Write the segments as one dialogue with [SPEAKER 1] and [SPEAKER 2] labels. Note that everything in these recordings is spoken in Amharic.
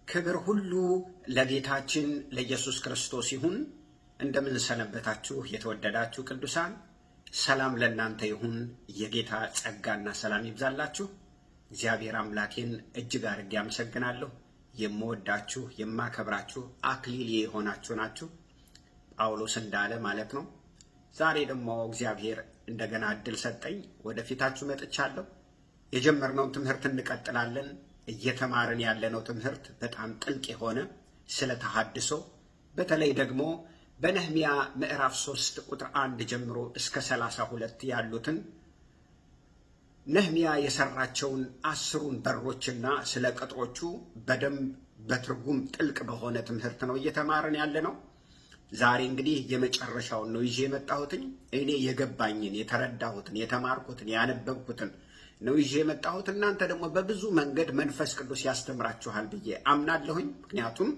[SPEAKER 1] ክብር ሁሉ ለጌታችን ለኢየሱስ ክርስቶስ ይሁን። እንደምን ሰነበታችሁ የተወደዳችሁ ቅዱሳን? ሰላም ለእናንተ ይሁን። የጌታ ጸጋና ሰላም ይብዛላችሁ። እግዚአብሔር አምላኬን እጅግ አድርጌ አመሰግናለሁ። የምወዳችሁ የማከብራችሁ አክሊል የሆናችሁ ናችሁ፣ ጳውሎስ እንዳለ ማለት ነው። ዛሬ ደግሞ እግዚአብሔር እንደገና እድል ሰጠኝ፣ ወደፊታችሁ መጥቻለሁ። የጀመርነውን ትምህርት እንቀጥላለን። እየተማርን ያለነው ትምህርት በጣም ጥልቅ የሆነ ስለ ተሐድሶ፣ በተለይ ደግሞ በነህምያ ምዕራፍ 3 ቁጥር 1 ጀምሮ እስከ 32 ያሉትን ነህምያ የሰራቸውን 10ሩን በሮችና ስለ ቅጥሮቹ በደንብ በትርጉም ጥልቅ በሆነ ትምህርት ነው እየተማርን ያለነው። ዛሬ እንግዲህ የመጨረሻውን ነው ይዤ የመጣሁትኝ። እኔ የገባኝን፣ የተረዳሁትን፣ የተማርኩትን፣ ያነበብኩትን ነው ይዤ የመጣሁት። እናንተ ደግሞ በብዙ መንገድ መንፈስ ቅዱስ ያስተምራችኋል ብዬ አምናለሁኝ። ምክንያቱም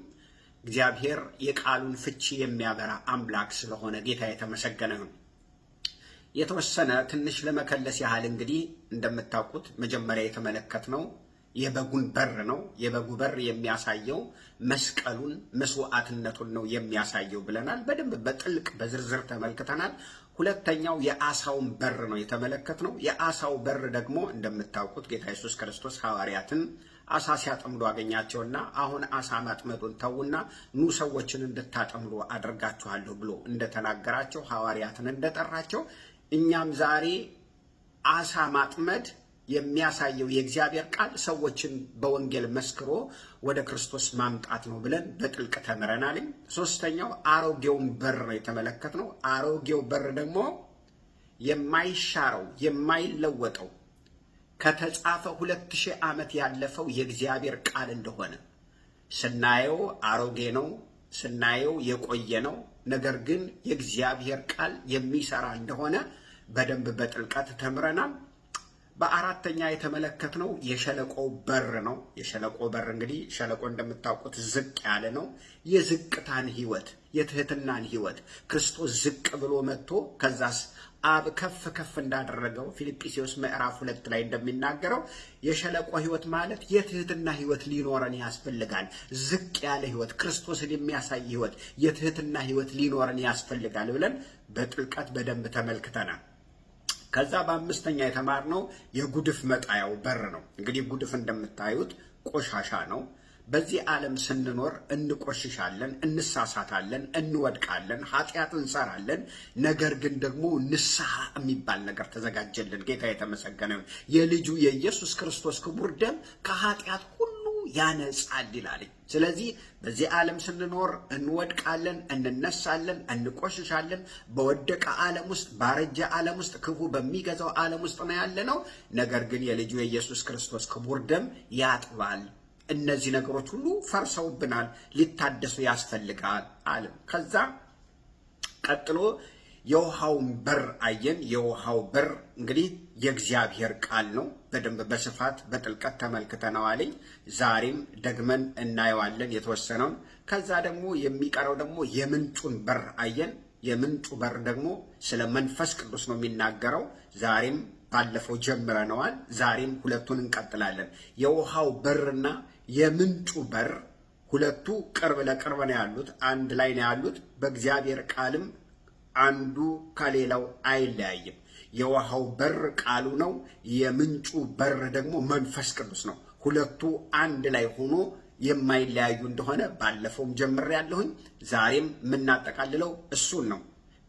[SPEAKER 1] እግዚአብሔር የቃሉን ፍቺ የሚያበራ አምላክ ስለሆነ ጌታ የተመሰገነ ነው። የተወሰነ ትንሽ ለመከለስ ያህል እንግዲህ እንደምታውቁት መጀመሪያ የተመለከትነው የበጉን በር ነው። የበጉ በር የሚያሳየው መስቀሉን፣ መስዋዕትነቱን ነው የሚያሳየው ብለናል። በደንብ በጥልቅ በዝርዝር ተመልክተናል። ሁለተኛው የአሳውን በር ነው የተመለከትነው። የአሳው በር ደግሞ እንደምታውቁት ጌታ ኢየሱስ ክርስቶስ ሐዋርያትን አሳ ሲያጠምዱ አገኛቸውና አሁን አሳ ማጥመዱን ተውና ኑ ሰዎችን እንድታጠምዱ አድርጋችኋለሁ ብሎ እንደተናገራቸው ሐዋርያትን እንደጠራቸው እኛም ዛሬ አሳ ማጥመድ የሚያሳየው የእግዚአብሔር ቃል ሰዎችን በወንጌል መስክሮ ወደ ክርስቶስ ማምጣት ነው ብለን በጥልቅ ተምረናል። ሶስተኛው አሮጌውን በር ነው የተመለከትነው። አሮጌው በር ደግሞ የማይሻረው የማይለወጠው ከተጻፈ 2000 ዓመት ያለፈው የእግዚአብሔር ቃል እንደሆነ ስናየው አሮጌ ነው፣ ስናየው የቆየ ነው። ነገር ግን የእግዚአብሔር ቃል የሚሰራ እንደሆነ በደንብ በጥልቀት ተምረናል። በአራተኛ የተመለከትነው የሸለቆ በር ነው። የሸለቆ በር እንግዲህ ሸለቆ እንደምታውቁት ዝቅ ያለ ነው። የዝቅታን ህይወት፣ የትህትናን ህይወት ክርስቶስ ዝቅ ብሎ መጥቶ ከዛስ አብ ከፍ ከፍ እንዳደረገው ፊልጵስዩስ ምዕራፍ 2 ላይ እንደሚናገረው የሸለቆ ህይወት ማለት የትህትና ህይወት ሊኖረን ያስፈልጋል። ዝቅ ያለ ህይወት፣ ክርስቶስን የሚያሳይ ህይወት፣ የትህትና ህይወት ሊኖረን ያስፈልጋል ብለን በጥልቀት በደንብ ተመልክተናል። ከዛ በአምስተኛ የተማርነው የጉድፍ መጣያው በር ነው። እንግዲህ ጉድፍ እንደምታዩት ቆሻሻ ነው። በዚህ ዓለም ስንኖር እንቆሽሻለን፣ እንሳሳታለን፣ እንወድቃለን፣ ኃጢአት እንሰራለን። ነገር ግን ደግሞ ንስሐ የሚባል ነገር ተዘጋጀልን። ጌታ የተመሰገነ ይሁን። የልጁ የኢየሱስ ክርስቶስ ክቡር ደም ከኃጢአት ሁሉ ያነጻል ይላል። ስለዚህ በዚህ ዓለም ስንኖር እንወድቃለን፣ እንነሳለን፣ እንቆሽሻለን። በወደቀ ዓለም ውስጥ፣ ባረጀ ዓለም ውስጥ፣ ክፉ በሚገዛው ዓለም ውስጥ ነው ያለነው። ነገር ግን የልጁ የኢየሱስ ክርስቶስ ክቡር ደም ያጥባል። እነዚህ ነገሮች ሁሉ ፈርሰውብናል፣ ሊታደሱ ያስፈልጋል አለ። ከዛ ቀጥሎ የውሃውን በር አየን። የውሃው በር እንግዲህ የእግዚአብሔር ቃል ነው። በደንብ በስፋት በጥልቀት ተመልክተነዋል። ዛሬም ደግመን እናየዋለን የተወሰነውን። ከዛ ደግሞ የሚቀረው ደግሞ የምንጩን በር አየን። የምንጩ በር ደግሞ ስለ መንፈስ ቅዱስ ነው የሚናገረው። ዛሬም ባለፈው ጀምረነዋል። ዛሬም ሁለቱን እንቀጥላለን። የውሃው በርና የምንጩ በር ሁለቱ ቅርብ ለቅርብ ነው ያሉት፣ አንድ ላይ ነው ያሉት። በእግዚአብሔር ቃልም አንዱ ከሌላው አይለያይም። የውሃው በር ቃሉ ነው። የምንጩ በር ደግሞ መንፈስ ቅዱስ ነው። ሁለቱ አንድ ላይ ሆኖ የማይለያዩ እንደሆነ ባለፈውም ጀምሬያለሁኝ። ዛሬም የምናጠቃልለው እሱን ነው።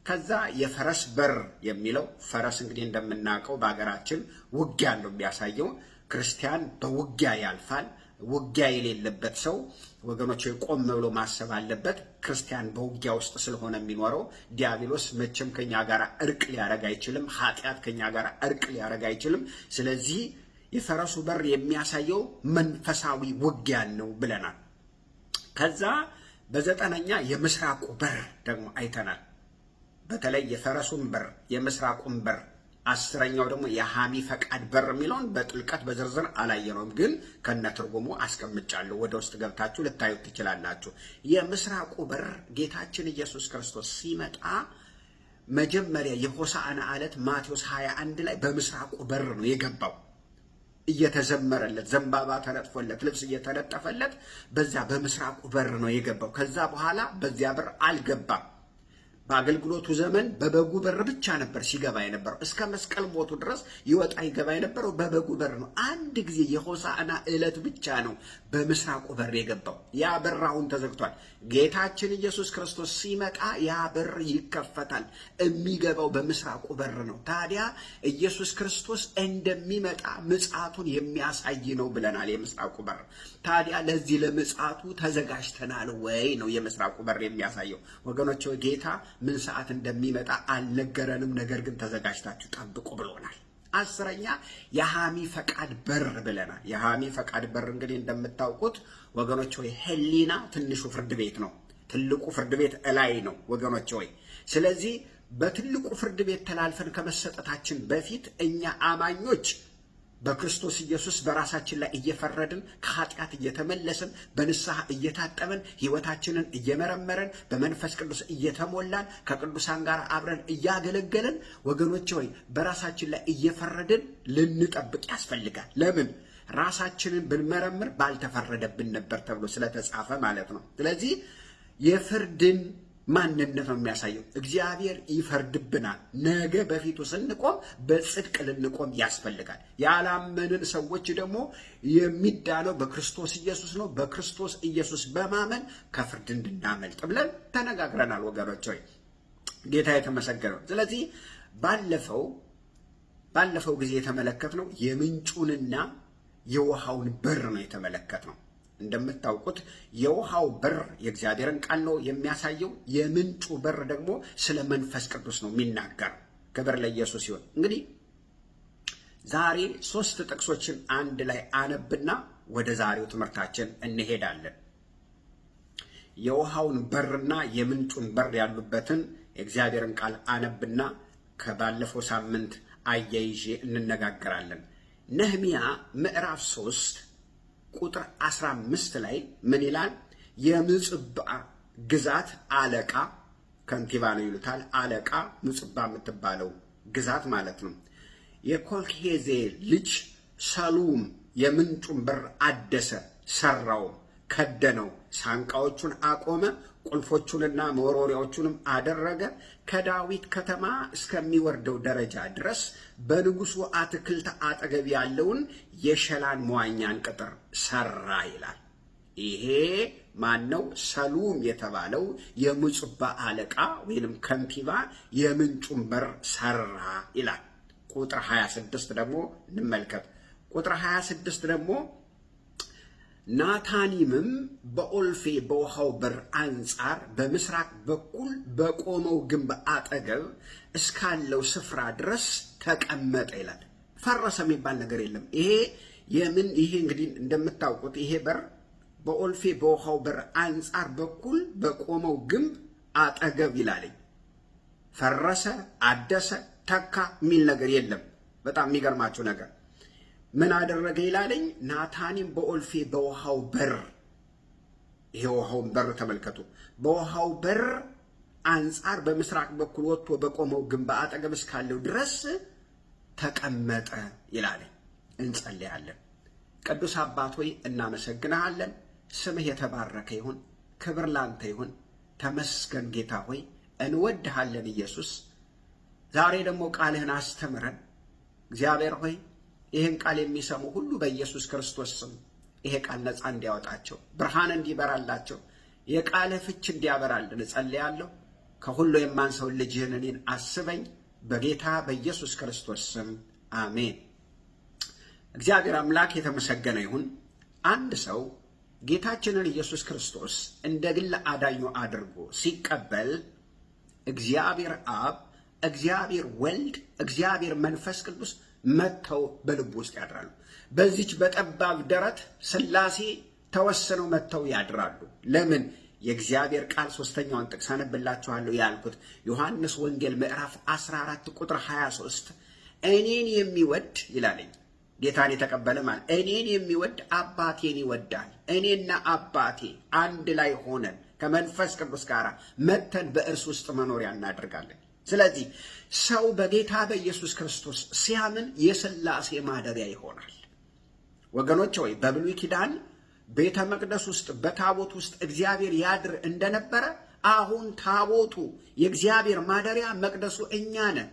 [SPEAKER 1] ከዛ የፈረስ በር የሚለው ፈረስ እንግዲህ እንደምናውቀው በሀገራችን ውጊያ ነው የሚያሳየው። ክርስቲያን በውጊያ ያልፋል። ውጊያ የሌለበት ሰው ወገኖች ቆም ብሎ ማሰብ አለበት። ክርስቲያን በውጊያ ውስጥ ስለሆነ የሚኖረው ዲያብሎስ መቼም ከኛ ጋር እርቅ ሊያረግ አይችልም። ኃጢአት ከኛ ጋር እርቅ ሊያረግ አይችልም። ስለዚህ የፈረሱ በር የሚያሳየው መንፈሳዊ ውጊያን ነው ብለናል። ከዛ በዘጠነኛ የምስራቁ በር ደግሞ አይተናል። በተለይ የፈረሱን በር፣ የምስራቁን በር፣ አስረኛው ደግሞ የሐሚ ፈቃድ በር የሚለውን በጥልቀት በዝርዝር አላየነውም፣ ግን ከነትርጉሙ አስቀምጫለሁ። ወደ ውስጥ ገብታችሁ ልታዩት ትችላላችሁ። የምስራቁ በር ጌታችን ኢየሱስ ክርስቶስ ሲመጣ መጀመሪያ የሆሳዕና ዕለት ማቴዎስ 21 ላይ በምስራቁ በር ነው የገባው። እየተዘመረለት ዘንባባ ተነጥፎለት ልብስ እየተነጠፈለት በዛ በምስራቁ በር ነው የገባው። ከዛ በኋላ በዚያ በር አልገባም። በአገልግሎቱ ዘመን በበጉ በር ብቻ ነበር ሲገባ የነበረው። እስከ መስቀል ሞቱ ድረስ ይወጣ ይገባ የነበረው በበጉ በር ነው። አንድ ጊዜ የሆሳዕና ዕለት ብቻ ነው በምስራቁ በር የገባው። ያ በር አሁን ተዘግቷል። ጌታችን ኢየሱስ ክርስቶስ ሲመጣ ያ በር ይከፈታል። የሚገባው በምስራቁ በር ነው። ታዲያ ኢየሱስ ክርስቶስ እንደሚመጣ ምጽአቱን የሚያሳይ ነው ብለናል የምስራቁ በር። ታዲያ ለዚህ ለምጽአቱ ተዘጋጅተናል ወይ ነው የምስራቁ በር የሚያሳየው። ወገኖች ጌታ ምን ሰዓት እንደሚመጣ አልነገረንም። ነገር ግን ተዘጋጅታችሁ ጠብቁ ብሎናል። 10ኛ የሐሚ ፈቃድ በር ብለናል። የሐሚ ፈቃድ በር እንግዲህ እንደምታውቁት ወገኖች ሆይ ሕሊና ትንሹ ፍርድ ቤት ነው። ትልቁ ፍርድ ቤት እላይ ነው ወገኖች ሆይ። ስለዚህ በትልቁ ፍርድ ቤት ተላልፈን ከመሰጠታችን በፊት እኛ አማኞች በክርስቶስ ኢየሱስ በራሳችን ላይ እየፈረድን ከኃጢአት እየተመለስን በንስሐ እየታጠብን ሕይወታችንን እየመረመረን በመንፈስ ቅዱስ እየተሞላን ከቅዱሳን ጋር አብረን እያገለገልን ወገኖች ሆይ በራሳችን ላይ እየፈረድን ልንጠብቅ ያስፈልጋል። ለምን? ራሳችንን ብንመረምር ባልተፈረደብን ነበር ተብሎ ስለተጻፈ ማለት ነው። ስለዚህ የፍርድን ማንነት ነው የሚያሳየው። እግዚአብሔር ይፈርድብናል። ነገ በፊቱ ስንቆም በጽድቅ ልንቆም ያስፈልጋል። ያላመንን ሰዎች ደግሞ የሚዳነው በክርስቶስ ኢየሱስ ነው። በክርስቶስ ኢየሱስ በማመን ከፍርድ እንድናመልጥ ብለን ተነጋግረናል ወገኖች ሆይ። ጌታ የተመሰገነው። ስለዚህ ባለፈው ጊዜ የተመለከትነው የምንጩንና የውሃውን በር ነው የተመለከትነው። እንደምታውቁት የውሃው በር የእግዚአብሔርን ቃል ነው የሚያሳየው። የምንጩ በር ደግሞ ስለ መንፈስ ቅዱስ ነው የሚናገረው። ክብር ለኢየሱስ ይሁን። እንግዲህ ዛሬ 3 ጥቅሶችን አንድ ላይ አነብና ወደ ዛሬው ትምህርታችን እንሄዳለን። የውሃውን በርና የምንጩን በር ያሉበትን የእግዚአብሔርን ቃል አነብና ከባለፈው ሳምንት አያይዤ እንነጋገራለን። ነህምያ ምዕራፍ 3 ቁጥር 15 ላይ ምን ይላል? የምጽባ ግዛት አለቃ ከንቲባ ነው ይሉታል። አለቃ ምጽባ የምትባለው ግዛት ማለት ነው። የኮልሄዜ ልጅ ሰሉም የምንጩን በር አደሰ፣ ሰራው፣ ከደነው፣ ሳንቃዎቹን አቆመ፣ ቁልፎቹንና መወርወሪያዎቹንም አደረገ። ከዳዊት ከተማ እስከሚወርደው ደረጃ ድረስ በንጉሱ አትክልት አጠገብ ያለውን የሸላን መዋኛን ቅጥር ሰራ ይላል። ይሄ ማነው? ሰሉም የተባለው የምጽባ አለቃ ወይንም ከንቲባ የምንጩን በር ሰራ ይላል። ቁጥር 26 ደግሞ እንመልከት። ቁጥር 26 ደግሞ ናታኒምም በኦልፌ በውሃው በር አንጻር በምስራቅ በኩል በቆመው ግንብ አጠገብ እስካለው ስፍራ ድረስ ተቀመጠ ይላል። ፈረሰ የሚባል ነገር የለም። ይሄ እንግዲህ እንደምታውቁት ይሄ በር በኦልፌ በውሃው በር አንጻር በኩል በቆመው ግንብ አጠገብ ይላለኝ። ፈረሰ፣ አደሰ፣ ተካ የሚል ነገር የለም። በጣም የሚገርማችሁ ነገር ምን አደረገ ይላለኝ? ናታኒም በኦልፌ በውሃው በር፣ ይሄ ውሃውን በር ተመልከቱ። በውሃው በር አንጻር በምስራቅ በኩል ወጥቶ በቆመው ግንብ አጠገብ እስካለው ድረስ ተቀመጠ ይላለኝ። እንጸልያለን። ቅዱስ አባት ሆይ እናመሰግንሃለን። ስምህ የተባረከ ይሁን። ክብር ላንተ ይሁን። ተመስገን ጌታ ሆይ እንወድሃለን ኢየሱስ። ዛሬ ደግሞ ቃልህን አስተምረን እግዚአብሔር ሆይ ይህን ቃል የሚሰሙ ሁሉ በኢየሱስ ክርስቶስ ስም ይሄ ቃል ነፃ እንዲያወጣቸው፣ ብርሃን እንዲበራላቸው፣ የቃልህ ፍች እንዲያበራልን እጸልያለሁ። ከሁሉ የማንሰው ልጅህን እኔን አስበኝ፣ በጌታ በኢየሱስ ክርስቶስ ስም አሜን። እግዚአብሔር አምላክ የተመሰገነ ይሁን። አንድ ሰው ጌታችንን ኢየሱስ ክርስቶስ እንደ ግል አዳኙ አድርጎ ሲቀበል እግዚአብሔር አብ፣ እግዚአብሔር ወልድ፣ እግዚአብሔር መንፈስ ቅዱስ መጥተው በልቡ ውስጥ ያድራሉ። በዚች በጠባብ ደረት ሥላሴ ተወስነው መጥተው ያድራሉ። ለምን? የእግዚአብሔር ቃል 3ኛውን ጥቅስ አነብላችኋለሁ ያልኩት ዮሐንስ ወንጌል ምዕራፍ 14 ቁጥር 23 እኔን የሚወድ ይላለኝ። ጌታን የተቀበለ ማለት እኔን የሚወድ አባቴን ይወዳል። እኔና አባቴ አንድ ላይ ሆነን ከመንፈስ ቅዱስ ጋር መተን በእርሱ ውስጥ መኖሪያ እናደርጋለን። ስለዚህ ሰው በጌታ በኢየሱስ ክርስቶስ ሲያምን የሥላሴ ማደሪያ ይሆናል። ወገኖች ሆይ በብሉይ ኪዳን ቤተ መቅደስ ውስጥ በታቦት ውስጥ እግዚአብሔር ያድር እንደነበረ አሁን ታቦቱ የእግዚአብሔር ማደሪያ መቅደሱ እኛ ነን።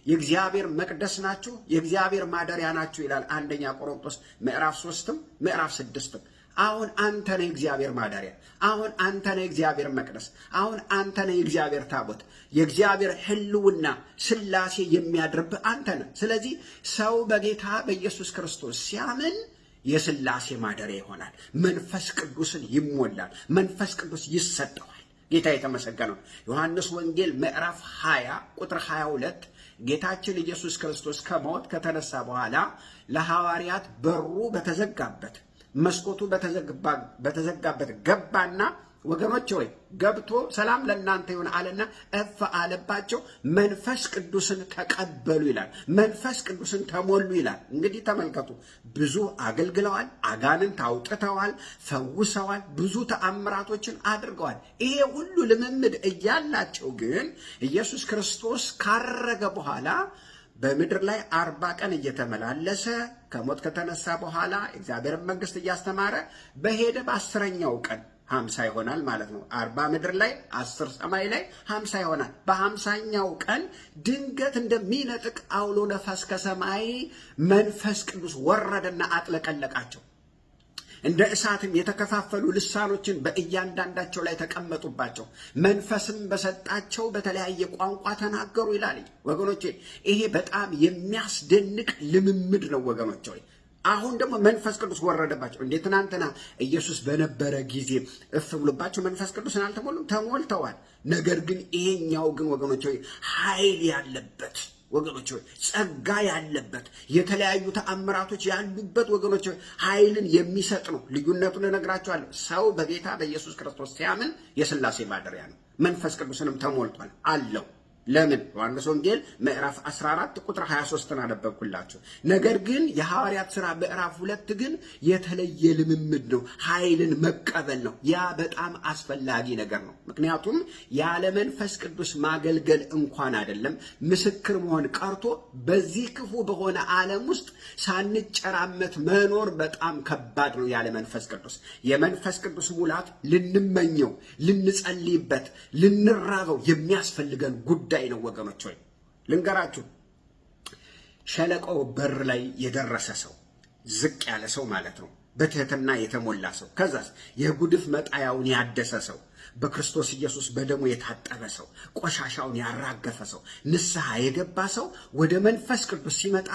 [SPEAKER 1] የእግዚአብሔር መቅደስ ናችሁ፣ የእግዚአብሔር ማደሪያ ናችሁ ይላል አንደኛ ቆሮንቶስ ምዕራፍ 3 ምዕራፍ 6። አሁን አንተ ነህ የእግዚአብሔር ማደሪያ፣ አሁን አንተ ነህ የእግዚአብሔር መቅደስ፣ አሁን አንተ ነህ የእግዚአብሔር ታቦት። የእግዚአብሔር ሕልውና ሥላሴ የሚያድርብህ አንተ ነህ። ስለዚህ ሰው በጌታ በኢየሱስ ክርስቶስ ሲያምን የሥላሴ ማደሪያ ይሆናል። መንፈስ ቅዱስን ይሞላል። መንፈስ ቅዱስ ይሰጠዋል። ጌታ የተመሰገነው። ዮሐንስ ወንጌል ምዕራፍ 20 ቁጥር 22 ጌታችን ኢየሱስ ክርስቶስ ከሞት ከተነሳ በኋላ ለሐዋርያት በሩ በተዘጋበት መስኮቱ በተዘጋበት ገባና ወገኖች ሆይ ገብቶ ሰላም ለእናንተ ይሁን አለና እፍ አለባቸው። መንፈስ ቅዱስን ተቀበሉ ይላል። መንፈስ ቅዱስን ተሞሉ ይላል። እንግዲህ ተመልከቱ፣ ብዙ አገልግለዋል፣ አጋንንት አውጥተዋል፣ ፈውሰዋል፣ ብዙ ተአምራቶችን አድርገዋል። ይሄ ሁሉ ልምምድ እያላቸው ግን ኢየሱስ ክርስቶስ ካረገ በኋላ በምድር ላይ 40 ቀን እየተመላለሰ ከሞት ከተነሳ በኋላ እግዚአብሔርን መንግስት እያስተማረ በሄደ በ10ኛው ቀን 50 ይሆናል ማለት ነው። 40 ምድር ላይ 10 ሰማይ ላይ 50 ይሆናል። በ50ኛው ቀን ድንገት እንደሚነጥቅ አውሎ ነፋስ ከሰማይ መንፈስ ቅዱስ ወረደና አጥለቀለቃቸው። እንደ እሳትም የተከፋፈሉ ልሳኖችን በእያንዳንዳቸው ላይ ተቀመጡባቸው። መንፈስም በሰጣቸው በተለያየ ቋንቋ ተናገሩ ይላል። ወገኖቼ ይሄ በጣም የሚያስደንቅ ልምምድ ነው ወገኖቼ። አሁን ደግሞ መንፈስ ቅዱስ ወረደባቸው። እንዴት ትናንትና ኢየሱስ በነበረ ጊዜ እፍ ብሎባቸው መንፈስ ቅዱስን አልተሞሉም? ተሞልተዋል። ነገር ግን ይሄኛው ግን ወገኖቼ ኃይል ያለበት ወገኖች ጸጋ ያለበት የተለያዩ ተአምራቶች ያሉበት ወገኖች ኃይልን የሚሰጥ ነው። ልዩነቱን እነግራቸዋለሁ። ሰው በጌታ በኢየሱስ ክርስቶስ ሲያምን የሥላሴ ማደሪያ ነው። መንፈስ ቅዱስንም ተሞልቷል አለው። ለምን? ዮሐንስ ወንጌል ምዕራፍ 14 ቁጥር 23 አነበብኩላችሁ። ነገር ግን የሐዋርያት ሥራ ምዕራፍ 2 ግን የተለየ ልምምድ ነው። ኃይልን መቀበል ነው። ያ በጣም አስፈላጊ ነገር ነው። ምክንያቱም ያለ መንፈስ ቅዱስ ማገልገል እንኳን አይደለም ምስክር መሆን ቀርቶ በዚህ ክፉ በሆነ ዓለም ውስጥ ሳንጨራመት መኖር በጣም ከባድ ነው። ያለ መንፈስ ቅዱስ የመንፈስ ቅዱስ ሙላት ልንመኘው፣ ልንጸልይበት፣ ልንራበው የሚያስፈልገን ጉዳይ ነው ወገኖች ሆይ ልንገራችሁ። ሸለቆ በር ላይ የደረሰ ሰው ዝቅ ያለ ሰው ማለት ነው። በትህትና የተሞላ ሰው፣ ከዛስ የጉድፍ መጣያውን ያደሰ ሰው፣ በክርስቶስ ኢየሱስ በደሙ የታጠበ ሰው፣ ቆሻሻውን ያራገፈ ሰው፣ ንስሐ የገባ ሰው ወደ መንፈስ ቅዱስ ሲመጣ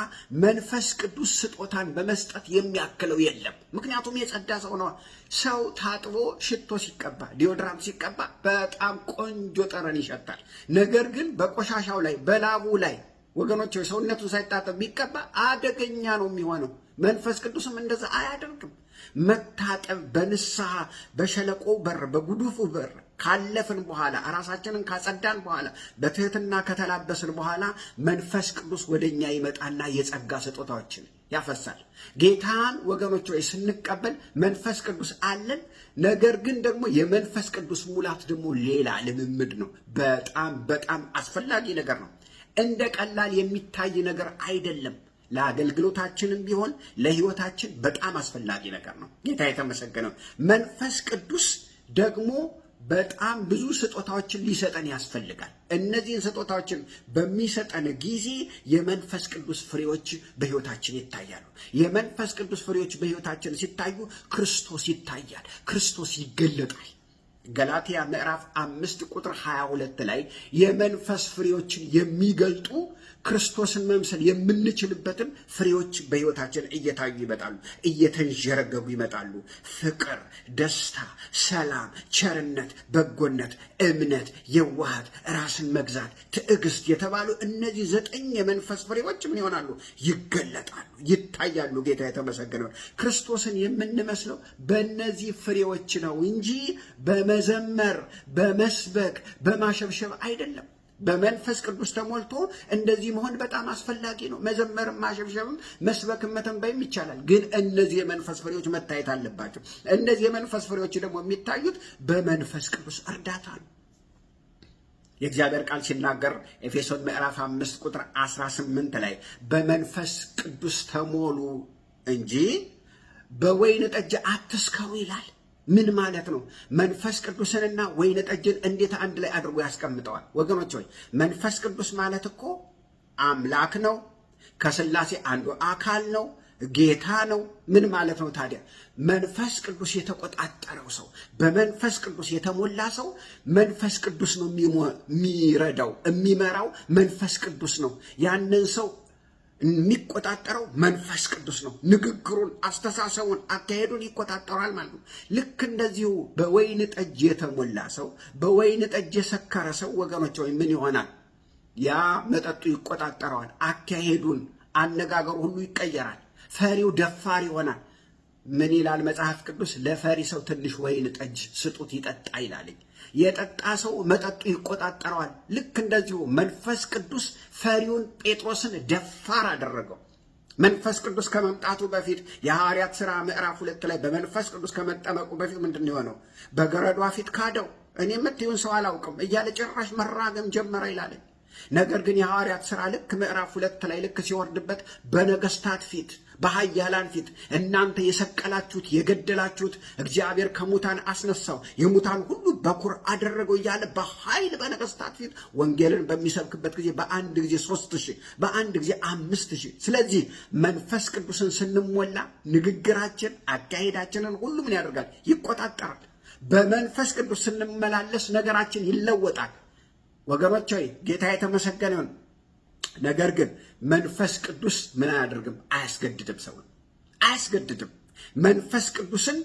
[SPEAKER 1] መንፈስ ቅዱስ ስጦታን በመስጠት የሚያክለው የለም። ምክንያቱም የጸዳ ሰው ነው። ሰው ታጥቦ ሽቶ ሲቀባ፣ ዲዮድራም ሲቀባ በጣም ቆንጆ ጠረን ይሸታል። ነገር ግን በቆሻሻው ላይ በላቡ ላይ ወገኖች ሰውነቱን ሳይታጠብ ቢቀባ አደገኛ ነው የሚሆነው። መንፈስ ቅዱስም እንደዛ አያደርግም። መታጠብ በንስሐ በሸለቆ በር በጉዱፉ በር ካለፍን በኋላ ራሳችንን ካጸዳን በኋላ በትህትና ከተላበስን በኋላ መንፈስ ቅዱስ ወደኛ ይመጣና የጸጋ ስጦታዎችን ያፈሳል። ጌታን ወገኖች ሆይ ስንቀበል መንፈስ ቅዱስ አለን። ነገር ግን ደግሞ የመንፈስ ቅዱስ ሙላት ደግሞ ሌላ ልምምድ ነው። በጣም በጣም አስፈላጊ ነገር ነው። እንደ ቀላል የሚታይ ነገር አይደለም። ለአገልግሎታችንም ቢሆን ለሕይወታችን በጣም አስፈላጊ ነገር ነው። ጌታ የተመሰገነው። መንፈስ ቅዱስ ደግሞ በጣም ብዙ ስጦታዎችን ሊሰጠን ያስፈልጋል። እነዚህን ስጦታዎችን በሚሰጠን ጊዜ የመንፈስ ቅዱስ ፍሬዎች በሕይወታችን ይታያሉ። የመንፈስ ቅዱስ ፍሬዎች በሕይወታችን ሲታዩ ክርስቶስ ይታያል፣ ክርስቶስ ይገለጣል። ገላትያ ምዕራፍ 5 ቁጥር 22 ላይ የመንፈስ ፍሬዎችን የሚገልጡ ክርስቶስን መምሰል የምንችልበትን ፍሬዎች በሕይወታችን እየታዩ ይመጣሉ፣ እየተንዠረገጉ ይመጣሉ። ፍቅር፣ ደስታ፣ ሰላም፣ ቸርነት፣ በጎነት፣ እምነት፣ የዋሃት፣ ራስን መግዛት፣ ትዕግስት የተባሉ እነዚህ 9 የመንፈስ ፍሬዎች ምን ይሆናሉ? ይገለጣሉ፣ ይታያሉ። ጌታ የተመሰገነው። ክርስቶስን የምንመስለው በእነዚህ ፍሬዎች ነው እንጂ በመዘመር በመስበክ በማሸብሸብ አይደለም። በመንፈስ ቅዱስ ተሞልቶ እንደዚህ መሆን በጣም አስፈላጊ ነው። መዘመርም ማሸብሸብም መስበክም መተንበይም ይቻላል። ግን እነዚህ የመንፈስ ፍሬዎች መታየት አለባቸው። እነዚህ የመንፈስ ፍሬዎች ደግሞ የሚታዩት በመንፈስ ቅዱስ እርዳታ ነው። የእግዚአብሔር ቃል ሲናገር ኤፌሶን ምዕራፍ 5 ቁጥር 18 ላይ በመንፈስ ቅዱስ ተሞሉ እንጂ በወይን ጠጅ አትስከሩ ይላል። ምን ማለት ነው? መንፈስ ቅዱስንና ወይን ጠጅን እንዴት አንድ ላይ አድርጎ ያስቀምጠዋል? ወገኖች ሆይ መንፈስ ቅዱስ ማለት እኮ አምላክ ነው፣ ከሥላሴ አንዱ አካል ነው፣ ጌታ ነው። ምን ማለት ነው ታዲያ? መንፈስ ቅዱስ የተቆጣጠረው ሰው፣ በመንፈስ ቅዱስ የተሞላ ሰው መንፈስ ቅዱስ ነው የሚረዳው፣ የሚመራው መንፈስ ቅዱስ ነው። ያንን ሰው የሚቆጣጠረው መንፈስ ቅዱስ ነው። ንግግሩን፣ አስተሳሰቡን፣ አካሄዱን ይቆጣጠራል ማለት ነው። ልክ እንደዚሁ በወይን ጠጅ የተሞላ ሰው፣ በወይን ጠጅ የሰከረ ሰው ወገኖች ወይ ምን ይሆናል? ያ መጠጡ ይቆጣጠረዋል። አካሄዱን፣ አነጋገሩ ሁሉ ይቀየራል። ፈሪው ደፋር ይሆናል። ምን ይላል መጽሐፍ ቅዱስ? ለፈሪ ሰው ትንሽ ወይን ጠጅ ስጡት ይጠጣ ይላልኝ። የጠጣ ሰው መጠጡ ይቆጣጠረዋል። ልክ እንደዚሁ መንፈስ ቅዱስ ፈሪውን ጴጥሮስን ደፋር አደረገው። መንፈስ ቅዱስ ከመምጣቱ በፊት የሐዋርያት ሥራ ምዕራፍ 2 ላይ በመንፈስ ቅዱስ ከመጠመቁ በፊት ምንድን የሆነው? በገረዷ ፊት ካደው። እኔ የምትይውን ሰው አላውቅም እያለ ጭራሽ መራገም ጀመረ ይላለኝ። ነገር ግን የሐዋርያት ሥራ ልክ ምዕራፍ 2 ላይ ልክ ሲወርድበት በነገስታት ፊት፣ በኃያላን ፊት እናንተ የሰቀላችሁት የገደላችሁት እግዚአብሔር ከሙታን አስነሳው፣ የሙታን ሁሉ በኩር አደረገው እያለ በኃይል በነገስታት ፊት ወንጌልን በሚሰብክበት ጊዜ በአንድ ጊዜ 3000 በአንድ ጊዜ 5000። ስለዚህ መንፈስ ቅዱስን ስንሞላ ንግግራችን፣ አካሄዳችንን ሁሉ ምን ያደርጋል? ይቆጣጠራል። በመንፈስ ቅዱስ ስንመላለስ ነገራችን ይለወጣል። ወገኖች ሆይ ጌታ የተመሰገነ ይሁን። ነገር ግን መንፈስ ቅዱስ ምን አያደርግም? አያስገድድም። ሰውን አያስገድድም። መንፈስ ቅዱስን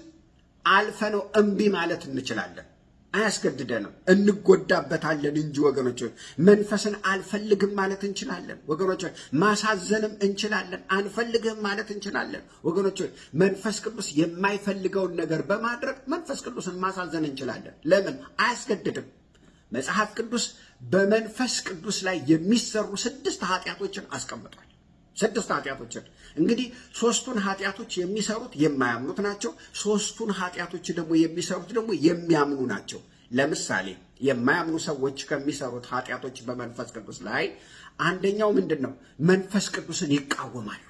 [SPEAKER 1] አልፈነው እምቢ ማለት እንችላለን። አያስገድደንም። እንጎዳበታለን እንጂ ወገኖች ሆይ መንፈስን አልፈልግም ማለት እንችላለን። ወገኖች ሆይ ማሳዘንም እንችላለን። አንፈልግም ማለት እንችላለን። ወገኖች ሆይ መንፈስ ቅዱስ የማይፈልገውን ነገር በማድረግ መንፈስ ቅዱስን ማሳዘን እንችላለን። ለምን? አያስገድድም። መጽሐፍ ቅዱስ በመንፈስ ቅዱስ ላይ የሚሰሩ 6 ኃጢአቶችን አስቀምጧል። 6 ኃጢአቶችን እንግዲህ 3ቱን ኃጢአቶች የሚሰሩት የማያምኑት ናቸው። 3ቱን ኃጢአቶች ደግሞ የሚሰሩት ደግሞ የሚያምኑ ናቸው። ለምሳሌ የማያምኑ ሰዎች ከሚሰሩት ኃጢአቶች በመንፈስ ቅዱስ ላይ አንደኛው ምንድን ነው? መንፈስ ቅዱስን ይቃወማሉ።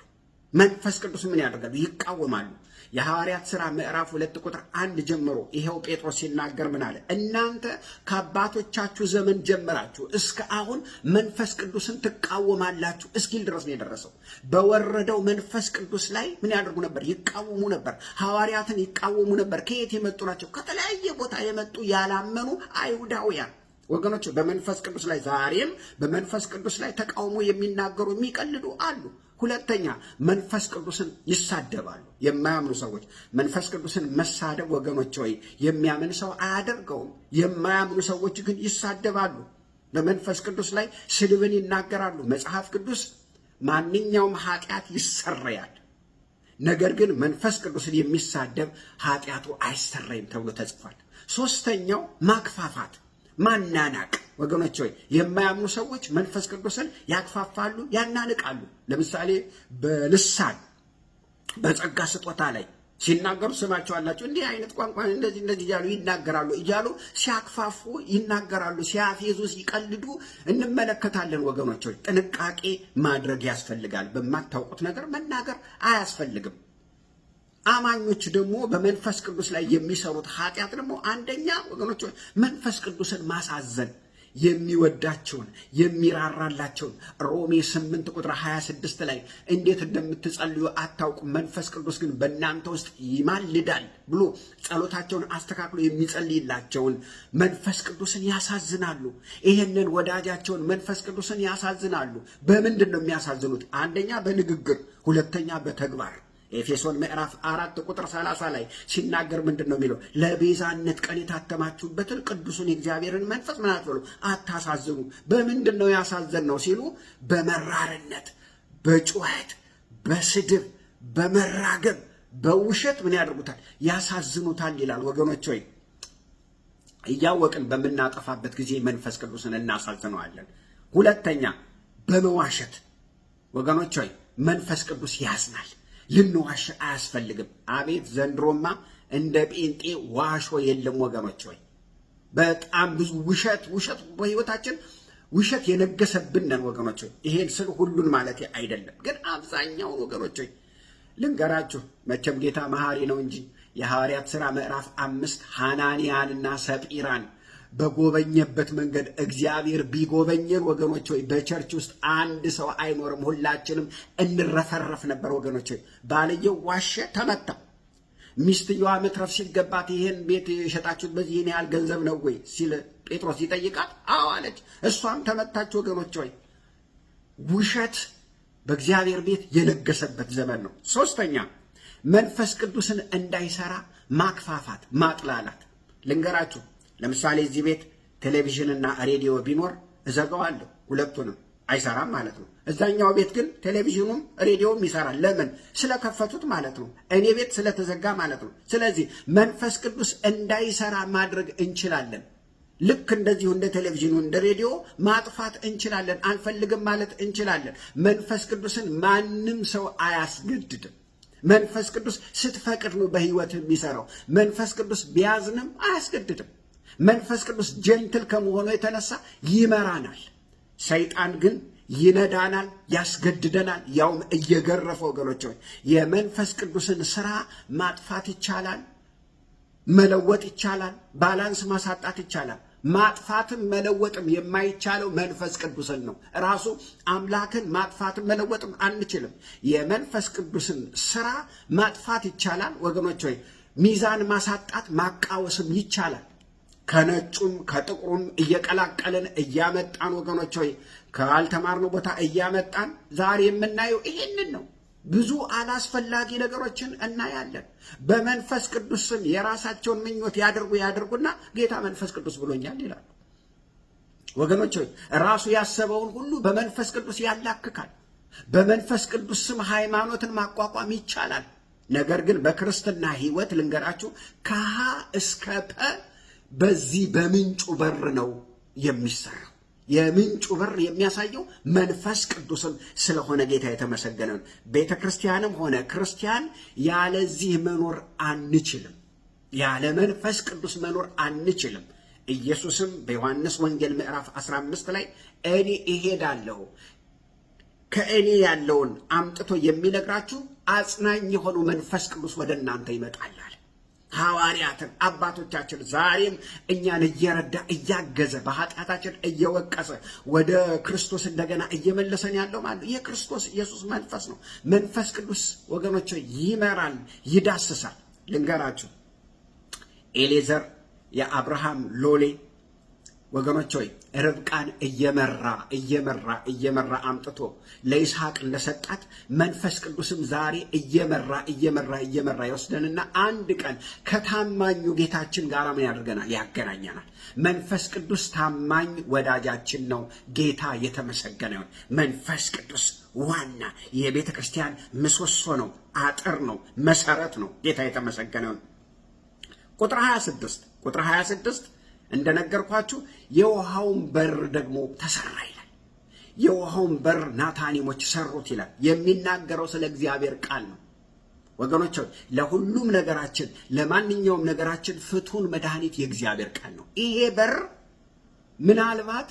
[SPEAKER 1] መንፈስ ቅዱስ ምን ያደርጋሉ? ይቃወማሉ። የሐዋርያት ሥራ ምዕራፍ 2 ቁጥር 1 ጀምሮ ይሄው ጴጥሮስ ሲናገር ምን አለ? እናንተ ከአባቶቻችሁ ዘመን ጀምራችሁ እስከ አሁን መንፈስ ቅዱስን ትቃወማላችሁ እስኪል ድረስ ነው የደረሰው። በወረደው መንፈስ ቅዱስ ላይ ምን ያደርጉ ነበር? ይቃወሙ ነበር። ሐዋርያትን ይቃወሙ ነበር። ከየት የመጡ ናቸው? ከተለያየ ቦታ የመጡ ያላመኑ አይሁዳውያን ወገኖች። በመንፈስ ቅዱስ ላይ ዛሬም በመንፈስ ቅዱስ ላይ ተቃውሞ የሚናገሩ የሚቀልዱ አሉ። ሁለተኛ መንፈስ ቅዱስን ይሳደባሉ። የማያምኑ ሰዎች መንፈስ ቅዱስን መሳደብ ወገኖች ሆይ የሚያምን ሰው አያደርገውም። የማያምኑ ሰዎች ግን ይሳደባሉ። በመንፈስ ቅዱስ ላይ ስድብን ይናገራሉ። መጽሐፍ ቅዱስ ማንኛውም ኃጢአት ይሰረያል፣ ነገር ግን መንፈስ ቅዱስን የሚሳደብ ኃጢአቱ አይሰረይም ተብሎ ተጽፏል። ሶስተኛው ማክፋፋት፣ ማናናቅ ወገኖች ሆይ የማያምኑ ሰዎች መንፈስ ቅዱስን ያክፋፋሉ፣ ያናንቃሉ። ለምሳሌ በልሳን በጸጋ ስጦታ ላይ ሲናገሩ ስማቸዋላችሁ እንዲህ አይነት ቋንቋ እንደዚህ እያሉ ይናገራሉ እያሉ ሲያክፋፉ ይናገራሉ፣ ሲያፌዙ ሲቀልዱ እንመለከታለን። ወገኖች ሆይ ጥንቃቄ ማድረግ ያስፈልጋል። በማታውቁት ነገር መናገር አያስፈልግም። አማኞች ደግሞ በመንፈስ ቅዱስ ላይ የሚሰሩት ኃጢአት ደግሞ አንደኛ ወገኖች መንፈስ ቅዱስን ማሳዘን፣ የሚወዳቸውን የሚራራላቸውን ሮሜ 8 ቁጥር 26 ላይ እንዴት እንደምትጸልዩ አታውቁም፣ መንፈስ ቅዱስ ግን በእናንተ ውስጥ ይማልዳል ብሎ ጸሎታቸውን አስተካክሎ የሚጸልይላቸውን መንፈስ ቅዱስን ያሳዝናሉ። ይሄንን ወዳጃቸውን መንፈስ ቅዱስን ያሳዝናሉ። በምንድን ነው የሚያሳዝኑት? አንደኛ በንግግር፣ ሁለተኛ በተግባር። ኤፌሶን ምዕራፍ 4 ቁጥር 30 ላይ ሲናገር ምንድን ነው የሚለው? ለቤዛነት ቀን የታተማችሁበትን ቅዱሱን የእግዚአብሔርን መንፈስ ምን አትበሉ፣ አታሳዝኑ። በምንድን ነው ያሳዘን ነው ሲሉ በመራርነት፣ በጩኸት፣ በስድብ፣ በመራገም፣ በውሸት ምን ያደርጉታል? ያሳዝኑታል ይላል። ወገኖች ሆይ እያወቅን በምናጠፋበት ጊዜ መንፈስ ቅዱስን እናሳዝነዋለን። ሁለተኛ በመዋሸት ወገኖች ሆይ መንፈስ ቅዱስ ያዝናል። ልንዋሽ አያስፈልግም። አቤት ዘንድሮማ እንደ ጴንጤ ዋሾ የለም ወገኖች ሆይ። በጣም ብዙ ውሸት በህይወታችን ውሸት የነገሰብን ነን ወገኖች ሆይ። ይሄን ስል ሁሉን ማለት አይደለም፣ ግን አብዛኛውን ወገኖች ሆይ ልንገራችሁ መቼም ጌታ መሐሪ ነው እንጂ የሐዋርያት ሥራ ምዕራፍ 5 ሐናንያንና ሰጲራን በጎበኘበት መንገድ እግዚአብሔር ቢጎበኘን ወገኖች ሆይ በቸርች ውስጥ አንድ ሰው አይኖርም፣ ሁላችንም እንረፈረፍ ነበር ወገኖች ሆይ። ባልየው ዋሸ፣ ተመታ። ሚስትየዋ መትረፍ ሲገባት ይሄን ቤት የሸጣችሁት በዚህ ይህን ያህል ገንዘብ ነው ወይ ሲል ጴጥሮስ ይጠይቃት፣ አዎ አለች። እሷም ተመታች ወገኖች ሆይ። ውሸት በእግዚአብሔር ቤት የነገሰበት ዘመን ነው። ሶስተኛ መንፈስ ቅዱስን እንዳይሰራ ማክፋፋት፣ ማጥላላት። ልንገራችሁ፣ ለምሳሌ እዚህ ቤት ቴሌቪዥንና ሬዲዮ ቢኖር እዘጋዋለሁ፣ ሁለቱንም አይሰራም ማለት ነው። እዛኛው ቤት ግን ቴሌቪዥኑም ሬዲዮም ይሰራል። ለምን? ስለከፈቱት ማለት ነው። እኔ ቤት ስለተዘጋ ማለት ነው። ስለዚህ መንፈስ ቅዱስ እንዳይሰራ ማድረግ እንችላለን። ልክ እንደዚሁ እንደ ቴሌቪዥኑ እንደ ሬዲዮ ማጥፋት እንችላለን። አንፈልግም ማለት እንችላለን። መንፈስ ቅዱስን ማንም ሰው አያስገድድም። መንፈስ ቅዱስ ስትፈቅድ ነው በህይወት የሚሰራው። መንፈስ ቅዱስ ቢያዝንም አያስገድድም። መንፈስ ቅዱስ ጀንትል ከመሆኑ የተነሳ ይመራናል። ሰይጣን ግን ይነዳናል፣ ያስገድደናል፣ ያውም እየገረፈ ወገኖች ሆይ። የመንፈስ ቅዱስን ስራ ማጥፋት ይቻላል፣ መለወጥ ይቻላል፣ ባላንስ ማሳጣት ይቻላል። ማጥፋትም መለወጥም የማይቻለው መንፈስ ቅዱስን ነው። ራሱ አምላክን ማጥፋትም መለወጥም አንችልም። የመንፈስ ቅዱስን ስራ ማጥፋት ይቻላል ወገኖች ሆይ። ሚዛን ማሳጣት ማቃወስም ይቻላል። ከነጩም ከጥቁሩም እየቀላቀልን እያመጣን ወገኖች ሆይ ካልተማርነው ቦታ እያመጣን ዛሬ የምናየው ይሄንን ነው። ብዙ አላስፈላጊ ነገሮችን እናያለን። በመንፈስ ቅዱስ ስም የራሳቸውን ምኞት ያደርጉና ጌታ መንፈስ ቅዱስ ብሎኛል ይላሉ። ወገኖች ሆይ ራሱ ያሰበውን ሁሉ በመንፈስ ቅዱስ ያላክካል። በመንፈስ ቅዱስ ስም ሃይማኖትን ማቋቋም ይቻላል። ነገር ግን በክርስትና ህይወት ልንገራችሁ ከሀ እስከ ፐ በዚህ በምንጩ በር ነው የሚሰራው። የምንጩ በር የሚያሳየው መንፈስ ቅዱስን ስለሆነ ጌታ የተመሰገነ ነው። ቤተ ክርስቲያንም ሆነ ክርስቲያን ያለዚህ መኖር አንችልም። ያለ መንፈስ ቅዱስ መኖር አንችልም። ኢየሱስም በዮሐንስ ወንጌል ምዕራፍ 15 ላይ እኔ እሄዳለሁ ከእኔ ያለውን አምጥቶ የሚነግራችሁ አጽናኝ የሆነው መንፈስ ቅዱስ ወደ እናንተ ይመጣል አለ። ሐዋርያትን አባቶቻችን ዛሬም እኛን እየረዳ እያገዘ በኃጢአታችን እየወቀሰ ወደ ክርስቶስ እንደገና እየመለሰን ያለው ማለት የክርስቶስ ኢየሱስ መንፈስ ነው። መንፈስ ቅዱስ ወገኖች ይመራል፣ ይዳስሳል። ልንገራችሁ ኤሌዘር የአብርሃም ሎሌ ወገኖች ሆይ ርብቃን እየመራ አምጥቶ ለይስሐቅ እንደሰጣት መንፈስ ቅዱስም ዛሬ እየመራ ይወስደንና አንድ ቀን ከታማኙ ጌታችን ጋር ምን ያደርገናል? ያገናኘናል። መንፈስ ቅዱስ ታማኝ ወዳጃችን ነው። ጌታ የተመሰገነ ይሁን። መንፈስ ቅዱስ ዋና የቤተ ክርስቲያን ምሰሶ ነው፣ አጥር ነው፣ መሰረት ነው። ጌታ የተመሰገነ ይሁን። ቁጥር 26 እንደነገርኳችሁ የውሃውን በር ደግሞ ተሰራ ይላል። የውሃውን በር ናታኒሞች ሰሩት ይላል። የሚናገረው ስለ እግዚአብሔር ቃል ነው ወገኖች። ለሁሉም ነገራችን ለማንኛውም ነገራችን ፍቱን መድኃኒት የእግዚአብሔር ቃል ነው። ይሄ በር ምናልባት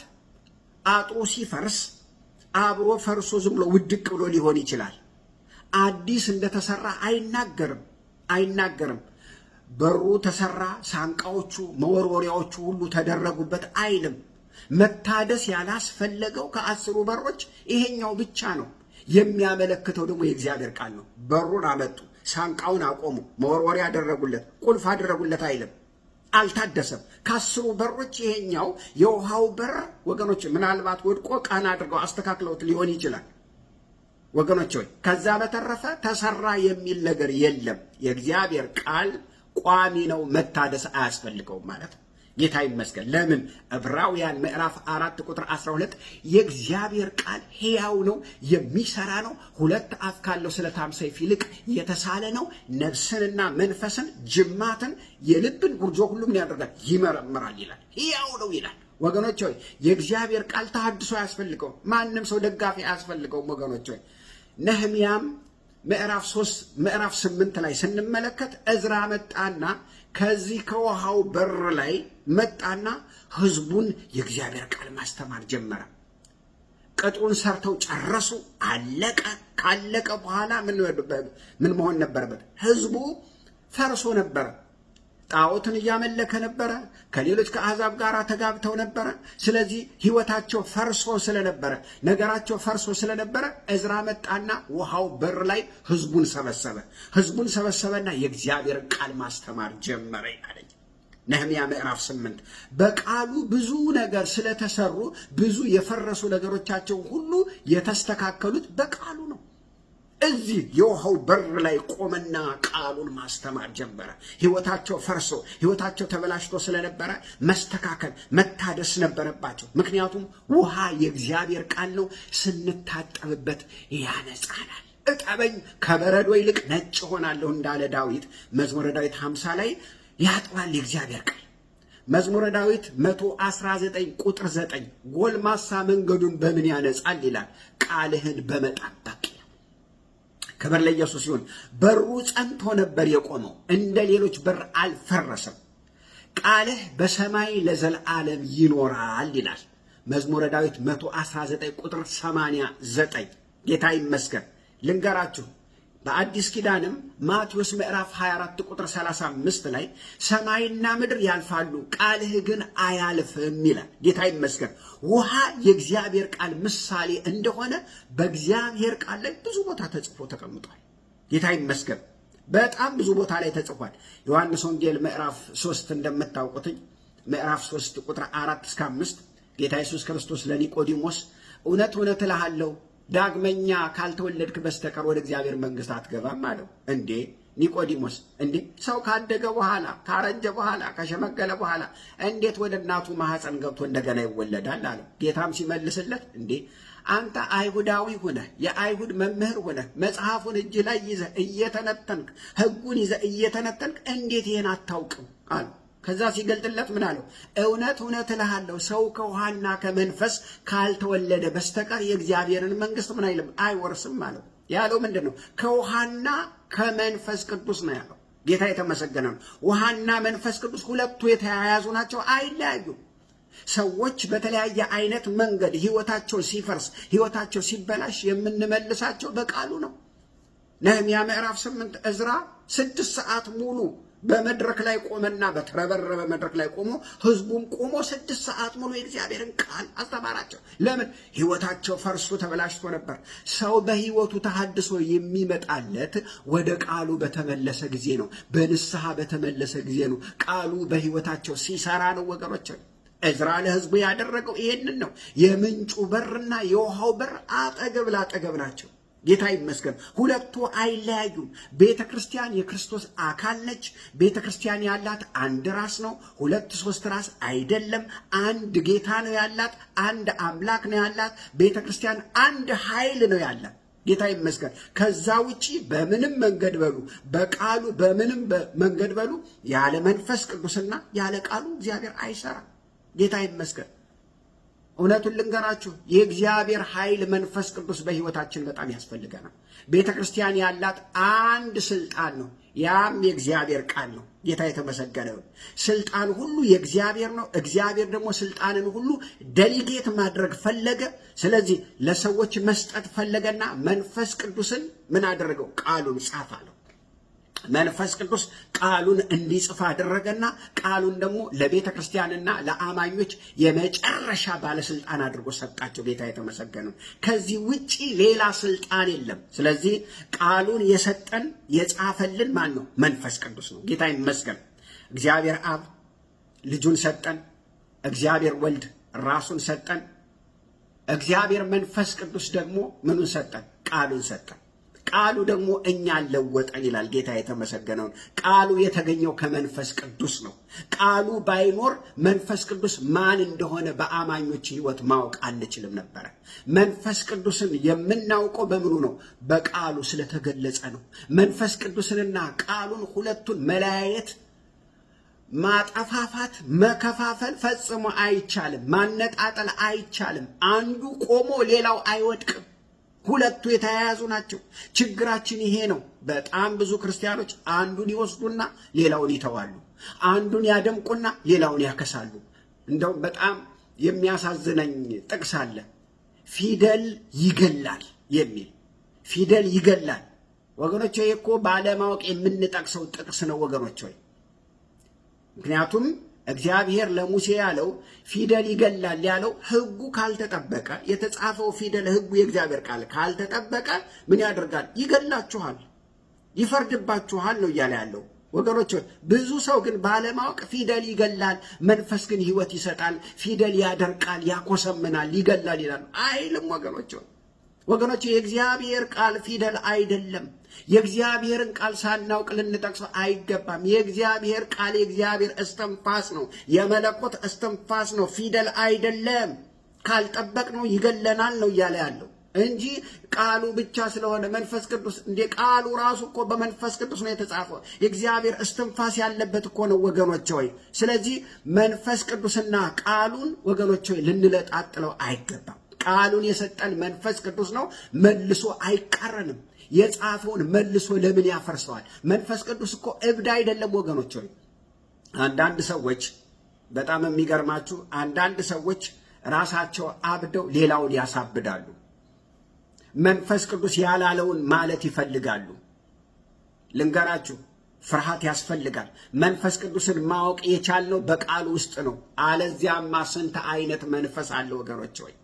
[SPEAKER 1] አጥሩ ሲፈርስ አብሮ ፈርሶ ዝም ብሎ ውድቅ ብሎ ሊሆን ይችላል። አዲስ እንደተሰራ አይናገርም። በሩ ተሰራ፣ ሳንቃዎቹ መወርወሪያዎቹ ሁሉ ተደረጉበት አይልም። መታደስ ያላስፈለገው ከ10 በሮች ይሄኛው ብቻ ነው። የሚያመለክተው ደግሞ የእግዚአብሔር ቃል ነው። በሩን አመጡ፣ ሳንቃውን አቆሙ፣ መወርወሪያ አደረጉለት፣ ቁልፍ አደረጉለት አይልም። አልታደሰም። ከ10 በሮች ይሄኛው የውሃው በር ወገኖች ምናልባት ወድቆ ቀና አድርገው አስተካክለውት ሊሆን ይችላል ወገኖች ሆይ። ከዛ በተረፈ ተሰራ የሚል ነገር የለም። የእግዚአብሔር ቃል ቋሚ ነው፣ መታደስ አያስፈልገውም ማለት ነው። ጌታ ይመስገን። ለምን? ዕብራውያን ምዕራፍ 4 ቁጥር 12 የእግዚአብሔር ቃል ሕያው ነው፣ የሚሰራ ነው፣ 2 አፍ ካለው ስለታም ሰይፍ ይልቅ የተሳለ ነው፣ ነፍስንና መንፈስን ጅማትን የልብን ጉርጆ ሁሉም ያደርጋል፣ ይመረምራል ይላል። ሕያው ነው ይላል። ወገኖች ሆይ የእግዚአብሔር ቃል ተሐድሶ አያስፈልገውም። ማንም ሰው ደጋፊ አያስፈልገውም ወገኖች ሆይ። ነህምያም ምዕራፍ 8 ላይ ስንመለከት እዝራ መጣና ከዚህ ከውሃው በር ላይ መጣና ህዝቡን የእግዚአብሔር ቃል ማስተማር ጀመረ። ቅጥሩን ሰርተው ጨረሱ። አለቀ። ካለቀ በኋላ ምን መሆን ነበረበት? ህዝቡ ፈርሶ ነበረ። ጣዖትን እያመለከ ነበረ። ከሌሎች ከአሕዛብ ጋር ተጋብተው ነበረ። ስለዚህ ህይወታቸው ፈርሶ ስለነበረ፣ ነገራቸው ፈርሶ ስለነበረ ዕዝራ መጣና ውሃው በር ላይ ህዝቡን ሰበሰበና የእግዚአብሔር ቃል ማስተማር ጀመረ አለኝ። ነህምያ ምዕራፍ 8 በቃሉ ብዙ ነገር ስለተሰሩ ብዙ የፈረሱ ነገሮቻቸው ሁሉ የተስተካከሉት በቃሉ ነው። እዚህ የውሃው በር ላይ ቆመና ቃሉን ማስተማር ጀመረ። ህይወታቸው ፈርሶ ህይወታቸው ተበላሽቶ ስለነበረ መስተካከል መታደስ ነበረባቸው። ምክንያቱም ውሃ የእግዚአብሔር ቃል ነው፣ ስንታጠብበት ያነጻናል። እጠበኝ ከበረዶ ይልቅ ነጭ ሆናለሁ እንዳለ ዳዊት መዝሙረ ዳዊት 50 ላይ ያጥባል የእግዚአብሔር ቃል። መዝሙረ ዳዊት 119 ቁጥር 9 ጎልማሳ መንገዱን በምን ያነጻል ይላል? ቃልህን በመጠበቅ። ክብር ለኢየሱስ ይሁን። በሩ ጸንቶ ነበር የቆመው፣ እንደ ሌሎች በር አልፈረሰም። ቃልህ በሰማይ ለዘላለም ይኖራል ይላል መዝሙረ ዳዊት 119 ቁጥር 89። ጌታ ይመስገን። ልንገራችሁ፣ በአዲስ ኪዳንም ማቴዎስ ምዕራፍ 24 ቁጥር 35 ላይ ሰማይና ምድር ያልፋሉ ቃልህ ግን አያልፍም ይላል። ጌታ ይመስገን። ውሃ የእግዚአብሔር ቃል ምሳሌ እንደሆነ በእግዚአብሔር ቃል ላይ ብዙ ቦታ ተጽፎ ተቀምጧል። ጌታ ይመስገን። በጣም ብዙ ቦታ ላይ ተጽፏል። ዮሐንስ ወንጌል ምዕራፍ 3 እንደምታውቁትኝ ምዕራፍ 3 ቁጥር 4 እስከ 5 ጌታ ኢየሱስ ክርስቶስ ለኒቆዲሞስ እውነት እውነት እልሃለሁ ዳግመኛ ካልተወለድክ በስተቀር ወደ እግዚአብሔር መንግሥት አትገባም አለው። እንዴ ኒቆዲሞስ፣ እንዴ ሰው ካደገ በኋላ ካረጀ በኋላ ከሸመገለ በኋላ እንዴት ወደ እናቱ ማህፀን ገብቶ እንደገና ይወለዳል አለው። ጌታም ሲመልስለት እንዴ አንተ አይሁዳዊ ሆነህ የአይሁድ መምህር ሆነህ መጽሐፉን እጅ ላይ ይዘህ እየተነተንክ ሕጉን ይዘህ እየተነተንክ እንዴት ይሄን አታውቅም አለው። ከዛ ሲገልጥለት ምን አለው? እውነት እውነት እልሃለሁ ሰው ከውሃና ከመንፈስ ካልተወለደ በስተቀር የእግዚአብሔርን መንግሥት ምን አይልም አይወርስም አለው። ያለው ምንድን ነው? ከውሃና ከመንፈስ ቅዱስ ነው ያለው። ጌታ የተመሰገነ ነው። ውሃና መንፈስ ቅዱስ ሁለቱ የተያያዙ ናቸው፣ አይለያዩም። ሰዎች በተለያየ አይነት መንገድ ህይወታቸው ሲፈርስ ህይወታቸው ሲበላሽ የምንመልሳቸው በቃሉ ነው። ነህምያ ምዕራፍ 8 ዕዝራ 6 ሰዓት ሙሉ በመድረክ ላይ ቆመና በተረበረበ መድረክ ላይ ቆሞ ህዝቡም ቆሞ 6 ሰዓት ሙሉ የእግዚአብሔርን ቃል አስተማራቸው። ለምን? ህይወታቸው ፈርሶ ተበላሽቶ ነበር። ሰው በህይወቱ ተሐድሶ የሚመጣለት ወደ ቃሉ በተመለሰ ጊዜ ነው፣ በንስሐ በተመለሰ ጊዜ ነው። ቃሉ በህይወታቸው ሲሰራ ነው ወገኖች። ዕዝራ ለህዝቡ ያደረገው ይሄንን ነው። የምንጩ በርና የውሃው በር አጠገብ ላጠገብ ናቸው። ጌታ ይመስገን። ሁለቱ አይለያዩም። ቤተ ክርስቲያን የክርስቶስ አካል ነች። ቤተ ክርስቲያን ያላት አንድ ራስ ነው፣ 2-3 ራስ አይደለም። አንድ ጌታ ነው ያላት፣ አንድ አምላክ ነው ያላት። ቤተ ክርስቲያን አንድ ኃይል ነው ያላት። ጌታ ይመስገን። ከዛ ውጪ በምንም መንገድ በሉ በቃሉ በምንም መንገድ በሉ ያለ መንፈስ ቅዱስና ያለ ቃሉ እግዚአብሔር አይሰራም። ጌታ ይመስገን። እውነቱን ልንገራችሁ፣ የእግዚአብሔር ኃይል መንፈስ ቅዱስ በህይወታችን በጣም ያስፈልገናል። ቤተ ክርስቲያን ያላት አንድ ስልጣን ነው፣ ያም የእግዚአብሔር ቃል ነው። ጌታ የተመሰገነ ነው። ስልጣን ሁሉ የእግዚአብሔር ነው። እግዚአብሔር ደግሞ ስልጣንን ሁሉ ደሊጌት ማድረግ ፈለገ። ስለዚህ ለሰዎች መስጠት ፈለገና መንፈስ ቅዱስን ምን አደረገው? ቃሉን ጻፈ አለው። መንፈስ ቅዱስ ቃሉን እንዲጽፍ አደረገና ቃሉን ደግሞ ለቤተ ክርስቲያንና ለአማኞች የመጨረሻ ባለስልጣን አድርጎ ሰጣቸው። ጌታ የተመሰገነው። ከዚህ ውጪ ሌላ ስልጣን የለም። ስለዚህ ቃሉን የሰጠን የጻፈልን ማን ነው? መንፈስ ቅዱስ ነው። ጌታ ይመስገን። እግዚአብሔር አብ ልጁን ሰጠን። እግዚአብሔር ወልድ ራሱን ሰጠን። እግዚአብሔር መንፈስ ቅዱስ ደግሞ ምኑን ሰጠን? ቃሉን ሰጠን። ቃሉ ደግሞ እኛን ለወጠን ይላል። ጌታ የተመሰገነውን። ቃሉ የተገኘው ከመንፈስ ቅዱስ ነው። ቃሉ ባይኖር መንፈስ ቅዱስ ማን እንደሆነ በአማኞች ሕይወት ማወቅ አንችልም ነበረ። መንፈስ ቅዱስን የምናውቀው በምኑ ነው? በቃሉ ስለተገለጸ ነው። መንፈስ ቅዱስንና ቃሉን ሁለቱን መለያየት፣ ማጠፋፋት፣ መከፋፈል ፈጽሞ አይቻልም። ማነጣጠል አይቻልም። አንዱ ቆሞ ሌላው አይወድቅም። ሁለቱ የተያያዙ ናቸው። ችግራችን ይሄ ነው። በጣም ብዙ ክርስቲያኖች አንዱን ይወስዱና ሌላውን ይተዋሉ። አንዱን ያደምቁና ሌላውን ያከሳሉ። እንደውም በጣም የሚያሳዝነኝ ጥቅስ አለ። ፊደል ይገላል የሚል ፊደል ይገላል። ወገኖች ሆይ እኮ ባለማወቅ የምንጠቅሰው ጥቅስ ነው ወገኖች ሆይ። ምክንያቱም እግዚአብሔር ለሙሴ ያለው ፊደል ይገላል ያለው ሕጉ ካልተጠበቀ፣ የተጻፈው ፊደል ሕጉ የእግዚአብሔር ቃል ካልተጠበቀ ምን ያደርጋል? ይገላችኋል፣ ይፈርድባችኋል ነው እያለ ያለው ወገኖች ሆይ። ብዙ ሰው ግን ባለማወቅ ፊደል ይገላል፣ መንፈስ ግን ሕይወት ይሰጣል፣ ፊደል ያደርቃል፣ ያኮሰምናል፣ ይገላል ይላል። አይልም ወገኖች ሆይ። ወገኖች የእግዚአብሔር ቃል ፊደል አይደለም። የእግዚአብሔርን ቃል ሳናውቅ ልንጠቅሰው አይገባም። የእግዚአብሔር ቃል የእግዚአብሔር እስትንፋስ ነው፣ የመለኮት እስትንፋስ ነው፣ ፊደል አይደለም። ካልጠበቅነው ይገለናል ነው እያለ ያለው እንጂ ቃሉ ብቻ ስለሆነ መንፈስ ቅዱስ እንደ ቃሉ ራሱ እኮ በመንፈስ ቅዱስ ነው የተጻፈው። የእግዚአብሔር እስትንፋስ ያለበት እኮ ነው ወገኖች ሆይ። ስለዚህ መንፈስ ቅዱስና ቃሉን ወገኖች ሆይ ልንለጣጥለው አይገባም። ቃሉን የሰጠን መንፈስ ቅዱስ ነው፣ መልሶ አይቃረንም። የጻፈውን መልሶ ለምን ያፈርሰዋል? መንፈስ ቅዱስ እኮ እብድ አይደለም ወገኖች ሆይ። አንዳንድ ሰዎች በጣም የሚገርማችሁ፣ አንዳንድ ሰዎች ራሳቸው አብደው ሌላውን ያሳብዳሉ። መንፈስ ቅዱስ ያላለውን ማለት ይፈልጋሉ። ልንገራችሁ፣ ፍርሃት ያስፈልጋል። መንፈስ ቅዱስን ማወቅ የቻልነው በቃሉ ውስጥ ነው። አለዚያማ ስንት አይነት መንፈስ አለ ወገኖች ሆይ።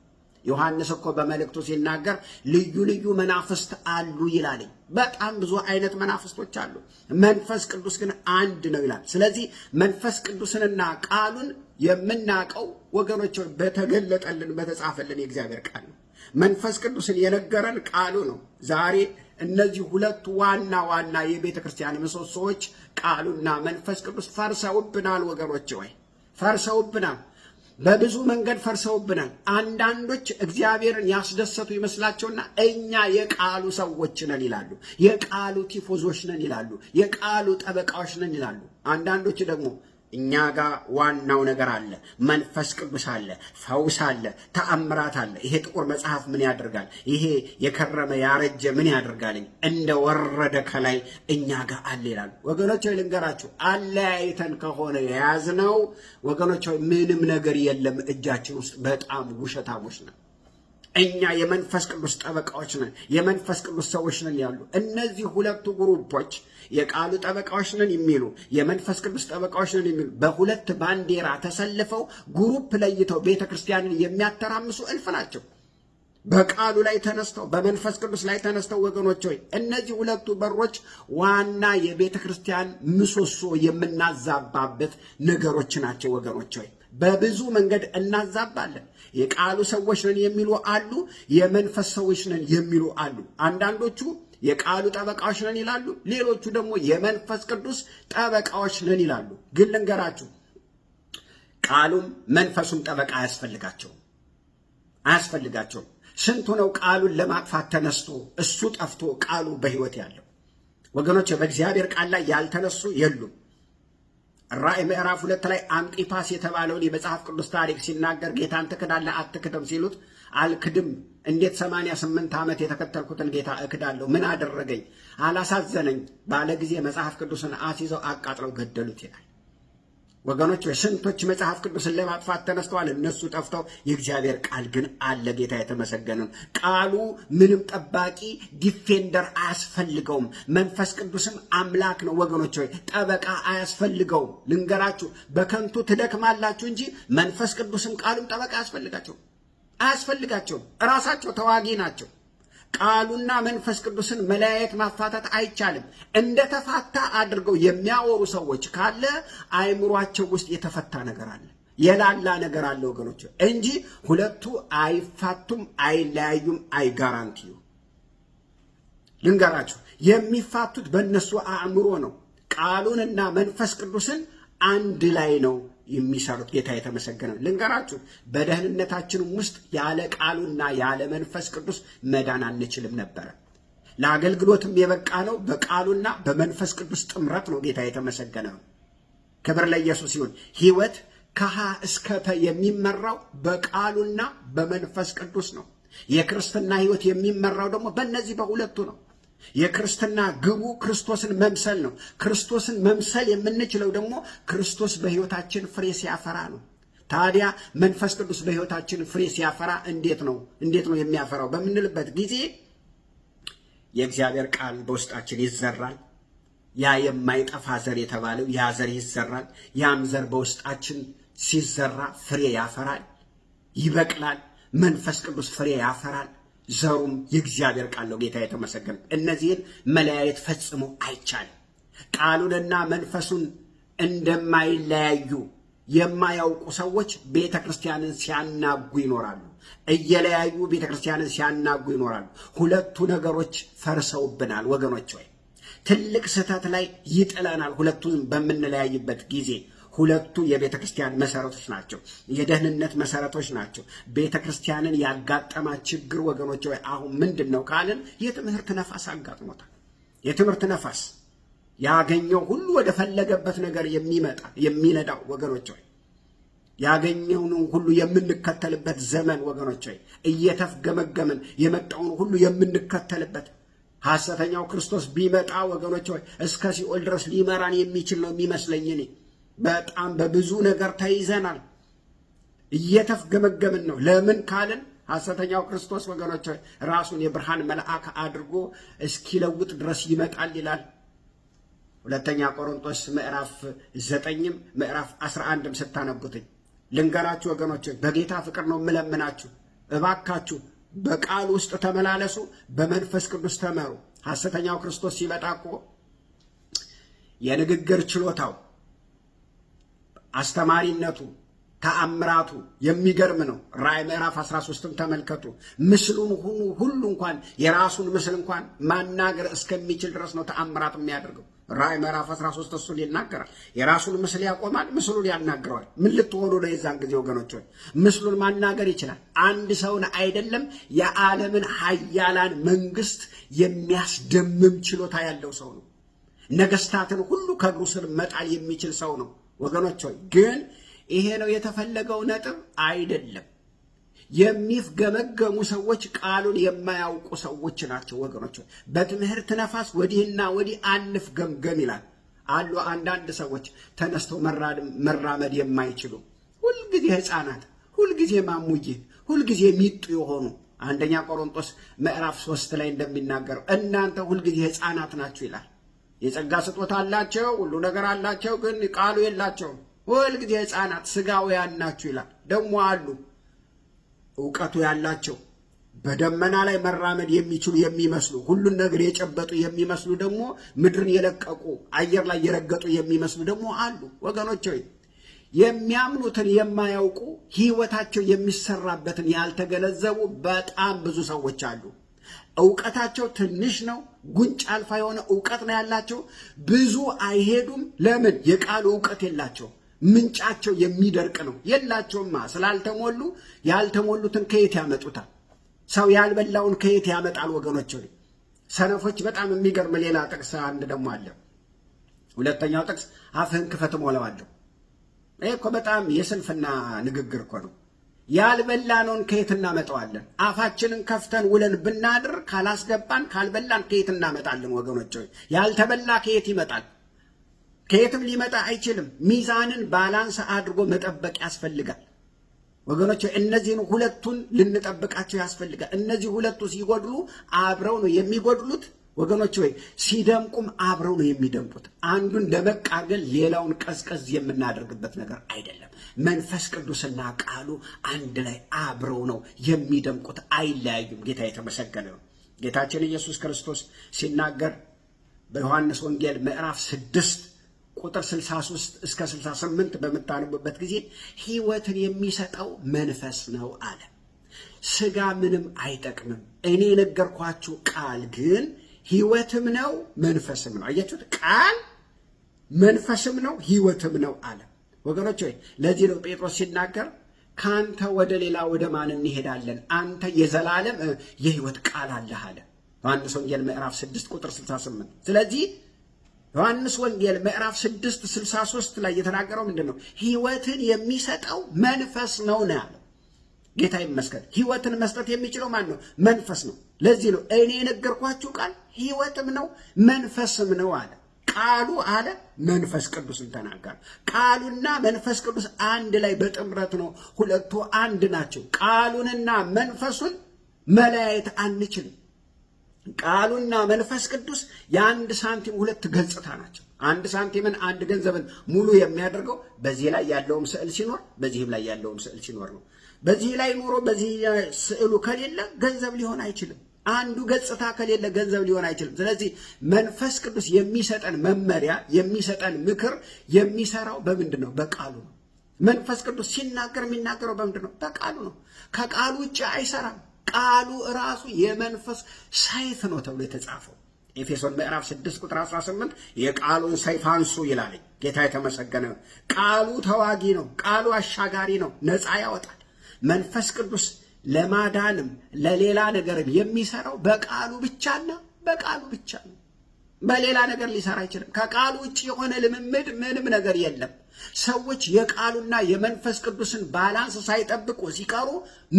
[SPEAKER 1] ዮሐንስ እኮ በመልእክቱ ሲናገር ልዩ ልዩ መናፍስት አሉ ይላል። በጣም ብዙ አይነት መናፍስቶች አሉ፣ መንፈስ ቅዱስ ግን አንድ ነው ይላል። ስለዚህ መንፈስ ቅዱስንና ቃሉን የምናውቀው ወገኖች በተገለጠልን በተጻፈልን የእግዚአብሔር ቃል ነው። መንፈስ ቅዱስን የነገረን ቃሉ ነው። ዛሬ እነዚህ ሁለቱ ዋና ዋና የቤተ ክርስቲያን ምሰሶዎች ቃሉና መንፈስ ቅዱስ ፈርሰውብናል ወገኖች ወይ ፈርሰውብናል። በብዙ መንገድ ፈርሰውብናል። አንዳንዶች እግዚአብሔርን ያስደሰቱ ይመስላቸውና እኛ የቃሉ ሰዎች ነን ይላሉ፣ የቃሉ ቲፎዞች ነን ይላሉ፣ የቃሉ ጠበቃዎች ነን ይላሉ። አንዳንዶች ደግሞ እኛ ጋር ዋናው ነገር አለ፣ መንፈስ ቅዱስ አለ፣ ፈውስ አለ፣ ተአምራት አለ። ይሄ ጥቁር መጽሐፍ ምን ያደርጋል? ይሄ የከረመ ያረጀ ምን ያደርጋል? እንደ ወረደ ከላይ እኛ ጋር አለ ይላሉ። ወገኖች ሆይ ልንገራችሁ፣ አለያይተን ከሆነ የያዝነው ወገኖች ሆይ ምንም ነገር የለም እጃችን ውስጥ። በጣም ውሸታሞች ነን። እኛ የመንፈስ ቅዱስ ጠበቃዎች ነን፣ የመንፈስ ቅዱስ ሰዎች ነን ያሉ እነዚህ ሁለቱ ግሩፖች የቃሉ ጠበቃዎች ነን የሚሉ የመንፈስ ቅዱስ ጠበቃዎች ነን የሚሉ በሁለት ባንዲራ ተሰልፈው ግሩፕ ለይተው ቤተ ክርስቲያንን የሚያተራምሱ እልፍ ናቸው። በቃሉ ላይ ተነስተው በመንፈስ ቅዱስ ላይ ተነስተው ወገኖች ሆይ እነዚህ ሁለቱ በሮች ዋና የቤተ ክርስቲያን ምሰሶ የምናዛባበት ነገሮች ናቸው ወገኖች ሆይ። በብዙ መንገድ እናዛባለን። የቃሉ ሰዎች ነን የሚሉ አሉ፣ የመንፈስ ሰዎች ነን የሚሉ አሉ። አንዳንዶቹ የቃሉ ጠበቃዎች ነን ይላሉ፣ ሌሎቹ ደግሞ የመንፈስ ቅዱስ ጠበቃዎች ነን ይላሉ። ግን ልንገራችሁ፣ ቃሉም መንፈሱም ጠበቃ አያስፈልጋቸውም። ስንቱ ነው ቃሉን ለማጥፋት ተነስቶ እሱ ጠፍቶ ቃሉ በሕይወት ያለው? ወገኖች በእግዚአብሔር ቃል ላይ ያልተነሱ የሉም። ራእይ ምዕራፍ 2 ላይ አንጢፓስ የተባለውን የመጽሐፍ ቅዱስ ታሪክ ሲናገር ጌታን ትክዳለህ አትክደም ሲሉት አልክድም፣ እንዴት 88 ዓመት የተከተልኩትን ጌታ እክዳለሁ? ምን አደረገኝ? አላሳዘነኝ ባለ ጊዜ መጽሐፍ ቅዱስን አስይዘው አቃጥለው ገደሉት ይላል። ወገኖች ስንቶች መጽሐፍ ቅዱስን ለማጥፋት ተነስተዋል፣ እነሱ ጠፍተው የእግዚአብሔር ቃል ግን አለ። ጌታ የተመሰገነ ነው። ቃሉ ምንም ጠባቂ ዲፌንደር አያስፈልገውም። መንፈስ ቅዱስም አምላክ ነው ወገኖች ሆይ፣ ጠበቃ አያስፈልገውም። ልንገራችሁ፣ በከንቱ ትደክማላችሁ እንጂ መንፈስ ቅዱስም ቃሉም ጠበቃ አያስፈልጋቸውም። እራሳቸው ተዋጊ ናቸው። ቃሉና መንፈስ ቅዱስን መለያየት ማፋታት አይቻልም። እንደተፋታ አድርገው የሚያወሩ ሰዎች ካለ አይምሯቸው ውስጥ የተፈታ ነገር አለ፣ የላላ ነገር አለ ወገኖች እንጂ ሁለቱ አይፋቱም፣ አይለያዩም። አይጋራንቲዩ ልንገራችሁ፣ የሚፋቱት በእነሱ አእምሮ ነው። ቃሉንና መንፈስ ቅዱስን አንድ ላይ ነው የሚሰሩት። ጌታ የተመሰገነ። ልንገራችሁ፣ በደህንነታችን ውስጥ ያለ ቃሉና ያለ መንፈስ ቅዱስ መዳን አንችልም ነበረ። ለአገልግሎትም የበቃ ነው በቃሉና በመንፈስ ቅዱስ ጥምረት ነው። ጌታ የተመሰገነ ነው። ክብር ለኢየሱስ ይሁን። ሕይወት ከሀ እስከ ፐ የሚመራው በቃሉና በመንፈስ ቅዱስ ነው። የክርስትና ሕይወት የሚመራው ደግሞ በእነዚህ በሁለቱ ነው። የክርስትና ግቡ ክርስቶስን መምሰል ነው። ክርስቶስን መምሰል የምንችለው ደግሞ ክርስቶስ በሕይወታችን ፍሬ ሲያፈራ ነው። ታዲያ መንፈስ ቅዱስ በሕይወታችን ፍሬ ሲያፈራ እንዴት ነው የሚያፈራው በምንልበት ጊዜ የእግዚአብሔር ቃል በውስጣችን ይዘራል። ያ የማይጠፋ ዘር የተባለው ያ ዘር ይዘራል። ያም ዘር በውስጣችን ሲዘራ ፍሬ ያፈራል፣ ይበቅላል። መንፈስ ቅዱስ ፍሬ ያፈራል። ዘሩም የእግዚአብሔር ቃል ነው። ጌታ የተመሰገነ። እነዚህን መለያየት ፈጽሞ አይቻልም። ቃሉንና መንፈሱን እንደማይለያዩ የማያውቁ ሰዎች ቤተ ክርስቲያንን ሲያናጉ ይኖራሉ። እየለያዩ ቤተ ክርስቲያንን ሲያናጉ ይኖራሉ። ሁለቱ ነገሮች ፈርሰውብናል ወገኖች። ወይ ትልቅ ስህተት ላይ ይጥለናል። ሁለቱን በምንለያይበት ጊዜ ሁለቱ የቤተ ክርስቲያን መሰረቶች ናቸው። የደህንነት መሰረቶች ናቸው። ቤተ ክርስቲያንን ያጋጠማ ችግር ወገኖች ወይ አሁን ምንድን ነው ካልን የትምህርት ነፋስ አጋጥሞታል። የትምህርት ነፋስ ያገኘው ሁሉ ወደ ፈለገበት ነገር የሚነዳው ወገኖች ወይ ያገኘውን ሁሉ የምንከተልበት ዘመን ወገኖች ወይ እየተፍገመገምን የመጣውን ሁሉ የምንከተልበት ሐሰተኛው ክርስቶስ ቢመጣ ወገኖች ወይ እስከ ሲኦል ድረስ ሊመራን የሚችል ነው የሚመስለኝ። እኔ በጣም በብዙ ነገር ተይዘናል። እየተፍገመገምን ነው። ለምን ካልን ሐሰተኛው ክርስቶስ ወገኖች ወይ ራሱን የብርሃን መልአክ አድርጎ እስኪለውጥ ድረስ ይመጣል ይላል። ሁለተኛ ቆሮንቶስ ምዕራፍ 9 ምዕራፍ 11 ስታነቡትኝ ልንገራችሁ ወገኖች፣ በጌታ ፍቅር ነው የምለምናችሁ። እባካችሁ በቃል ውስጥ ተመላለሱ፣ በመንፈስ ቅዱስ ተመሩ። ሐሰተኛው ክርስቶስ ሲመጣ እኮ የንግግር ችሎታው፣ አስተማሪነቱ፣ ተአምራቱ የሚገርም ነው። ራእይ ምዕራፍ 13ን ተመልከቱ። ምስሉን ሁሉ እንኳን የራሱን ምስል እንኳን ማናገር እስከሚችል ድረስ ነው ተአምራት የሚያደርገው። ራእይ ምዕራፍ 13 እሱን ይናገራል። የራሱን ምስል ያቆማል፣ ምስሉን ያናግረዋል። ምን ልትሆኑ ነው የዛን ጊዜ ወገኖች? ምስሉን ማናገር ይችላል። አንድ ሰውን አይደለም የዓለምን ኃያላን መንግስት የሚያስደምም ችሎታ ያለው ሰው ነው። ነገስታትን ሁሉ ከእግሩ ስር መጣል የሚችል ሰው ነው ወገኖች። ግን ይሄ ነው የተፈለገው ነጥብ አይደለም። የሚፍገመገሙ ሰዎች ቃሉን የማያውቁ ሰዎች ናቸው ወገኖች። በትምህርት ነፋስ ወዲህና ወዲህ አንፍገምገም ይላል አሉ አንዳንድ ሰዎች ተነስተው መራመድ የማይችሉ ሁልጊዜ ሕፃናት፣ ሁልጊዜ ማሙዬ፣ ሁልጊዜ ሚጡ የሆኑ አንደኛ ቆሮንቶስ ምዕራፍ 3 ላይ እንደሚናገረው እናንተ ሁልጊዜ ሕፃናት ናችሁ ይላል። የጸጋ ስጦታ አላቸው፣ ሁሉ ነገር አላቸው፣ ግን ቃሉ የላቸውም። ሁልጊዜ ሕፃናት ስጋውያን ናችሁ ይላል። ደግሞ አሉ እውቀቱ ያላቸው በደመና ላይ መራመድ የሚችሉ የሚመስሉ ሁሉን ነገር የጨበጡ የሚመስሉ ደግሞ ምድርን የለቀቁ አየር ላይ የረገጡ የሚመስሉ ደግሞ አሉ ወገኖች። ሆይ የሚያምኑትን የማያውቁ ህይወታቸው የሚሰራበትን ያልተገነዘቡ በጣም ብዙ ሰዎች አሉ። እውቀታቸው ትንሽ ነው፣ ጉንጭ አልፋ የሆነ እውቀት ነው ያላቸው። ብዙ አይሄዱም። ለምን? የቃሉ እውቀት የላቸው። ምንጫቸው የሚደርቅ ነው። የላቸውማ ስላልተሞሉ። ያልተሞሉትን ከየት ያመጡታል? ሰው ያልበላውን ከየት ያመጣል ወገኖች? ሰነፎች። በጣም የሚገርም ሌላ ጥቅስ አንድ ደግሞ አለ። ሁለተኛው ጥቅስ አፍህን ክፈት እሞላዋለሁ። ይሄ እኮ በጣም የስንፍና ንግግር እኮ ነው። ያልበላነውን ከየት እናመጣዋለን? አፋችንን ከፍተን ውለን ብናድር ካላስገባን ካልበላን ከየት እናመጣለን ወገኖች? ያልተበላ ከየት ይመጣል? ከየትም ሊመጣ አይችልም። ሚዛንን ባላንስ አድርጎ መጠበቅ ያስፈልጋል ወገኖች። እነዚህን ሁለቱን ልንጠብቃቸው ያስፈልጋል። እነዚህ ሁለቱ ሲጎድሉ አብረው ነው የሚጎድሉት ወገኖች። ወይ ሲደምቁም አብረው ነው የሚደምቁት። አንዱን ደመቅ አድርገን ሌላውን ቀዝቀዝ የምናደርግበት ነገር አይደለም። መንፈስ ቅዱስና ቃሉ አንድ ላይ አብረው ነው የሚደምቁት፣ አይለያዩም። ጌታ የተመሰገነ ነው። ጌታችን ኢየሱስ ክርስቶስ ሲናገር በዮሐንስ ወንጌል ምዕራፍ 6 ቁጥር 63 እስከ 68 በምታነቡበት ጊዜ ሕይወትን የሚሰጠው መንፈስ ነው አለ። ሥጋ ምንም አይጠቅምም። እኔ የነገርኳችሁ ቃል ግን ሕይወትም ነው መንፈስም ነው። አያችሁት? ቃል መንፈስም ነው ሕይወትም ነው አለ ወገኖች። ሆይ ለዚህ ነው ጴጥሮስ ሲናገር ከአንተ ወደ ሌላ ወደ ማን እንሄዳለን? አንተ የዘላለም የሕይወት ቃል አለህ አለ። ዮሐንስ ወንጌል ምዕራፍ 6 ቁጥር 68። ስለዚህ ዮሐንስ ወንጌል ምዕራፍ 6 63 ላይ የተናገረው ምንድን ነው? ሕይወትን የሚሰጠው መንፈስ ነው ነው ያለው። ጌታ ይመስገን። ሕይወትን መስጠት የሚችለው ማን ነው? መንፈስ ነው። ለዚህ ነው እኔ የነገርኳችሁ ቃል ሕይወትም ነው መንፈስም ነው አለ። ቃሉ አለ መንፈስ ቅዱስን ተናገረ። ቃሉና መንፈስ ቅዱስ አንድ ላይ በጥምረት ነው። ሁለቱ አንድ ናቸው። ቃሉንና መንፈሱን መለያየት አንችልም። ቃሉና መንፈስ ቅዱስ የአንድ ሳንቲም ሁለት ገጽታ ናቸው። አንድ ሳንቲምን አንድ ገንዘብን ሙሉ የሚያደርገው በዚህ ላይ ያለውም ስዕል ሲኖር በዚህም ላይ ያለውም ስዕል ሲኖር ነው። በዚህ ላይ ኖሮ በዚህ ስዕሉ ከሌለ ገንዘብ ሊሆን አይችልም። አንዱ ገጽታ ከሌለ ገንዘብ ሊሆን አይችልም። ስለዚህ መንፈስ ቅዱስ የሚሰጠን መመሪያ፣ የሚሰጠን ምክር የሚሰራው በምንድን ነው? በቃሉ ነው። መንፈስ ቅዱስ ሲናገር የሚናገረው በምንድን ነው? በቃሉ ነው። ከቃሉ ውጭ አይሰራም። ቃሉ ራሱ የመንፈስ ሰይፍ ነው ተብሎ የተጻፈው ኤፌሶን ምዕራፍ 6 ቁጥር 18 የቃሉን ሰይፍ አንሱ ይላል። ጌታ የተመሰገነ ነው። ቃሉ ተዋጊ ነው። ቃሉ አሻጋሪ ነው። ነፃ ያወጣል። መንፈስ ቅዱስ ለማዳንም ለሌላ ነገርም የሚሰራው በቃሉ ብቻና በቃሉ ብቻ ነው። በሌላ ነገር ሊሰራ አይችልም። ከቃሉ ውጭ የሆነ ልምምድ ምንም ነገር የለም። ሰዎች የቃሉና የመንፈስ ቅዱስን ባላንስ ሳይጠብቁ ሲቀሩ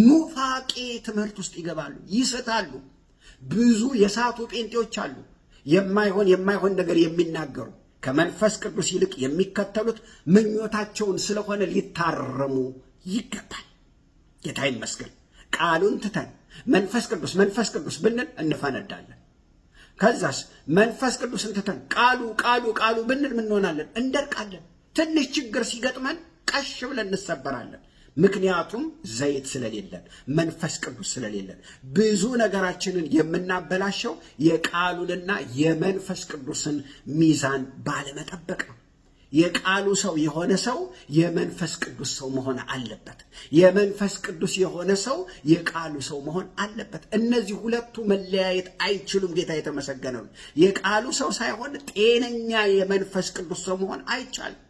[SPEAKER 1] ኑፋቄ ትምህርት ውስጥ ይገባሉ፣ ይስታሉ። ብዙ የሳቱ ጴንጤዎች አሉ፣ የማይሆን ነገር የሚናገሩ ከመንፈስ ቅዱስ ይልቅ የሚከተሉት ምኞታቸውን ስለሆነ ሊታረሙ ይገባል። ጌታ ይመስገን። ቃሉን ትተን መንፈስ ቅዱስ ብንል እንፈነዳለን። ከዛስ መንፈስ ቅዱስን ትተን ቃሉ ብንል ምን እንሆናለን? እንደርቃለን። ትንሽ ችግር ሲገጥመን ቀሽ ብለን እንሰበራለን። ምክንያቱም ዘይት ስለሌለን፣ መንፈስ ቅዱስ ስለሌለን። ብዙ ነገራችንን የምናበላሸው የቃሉንና የመንፈስ ቅዱስን ሚዛን ባለመጠበቅ ነው። የቃሉ ሰው የሆነ ሰው የመንፈስ ቅዱስ ሰው መሆን አለበት። የመንፈስ ቅዱስ የሆነ ሰው የቃሉ ሰው መሆን አለበት። እነዚህ ሁለቱ መለያየት አይችሉም። ጌታ የተመሰገነ ነው። የቃሉ ሰው ሳይሆን ጤነኛ የመንፈስ ቅዱስ ሰው መሆን አይቻልም።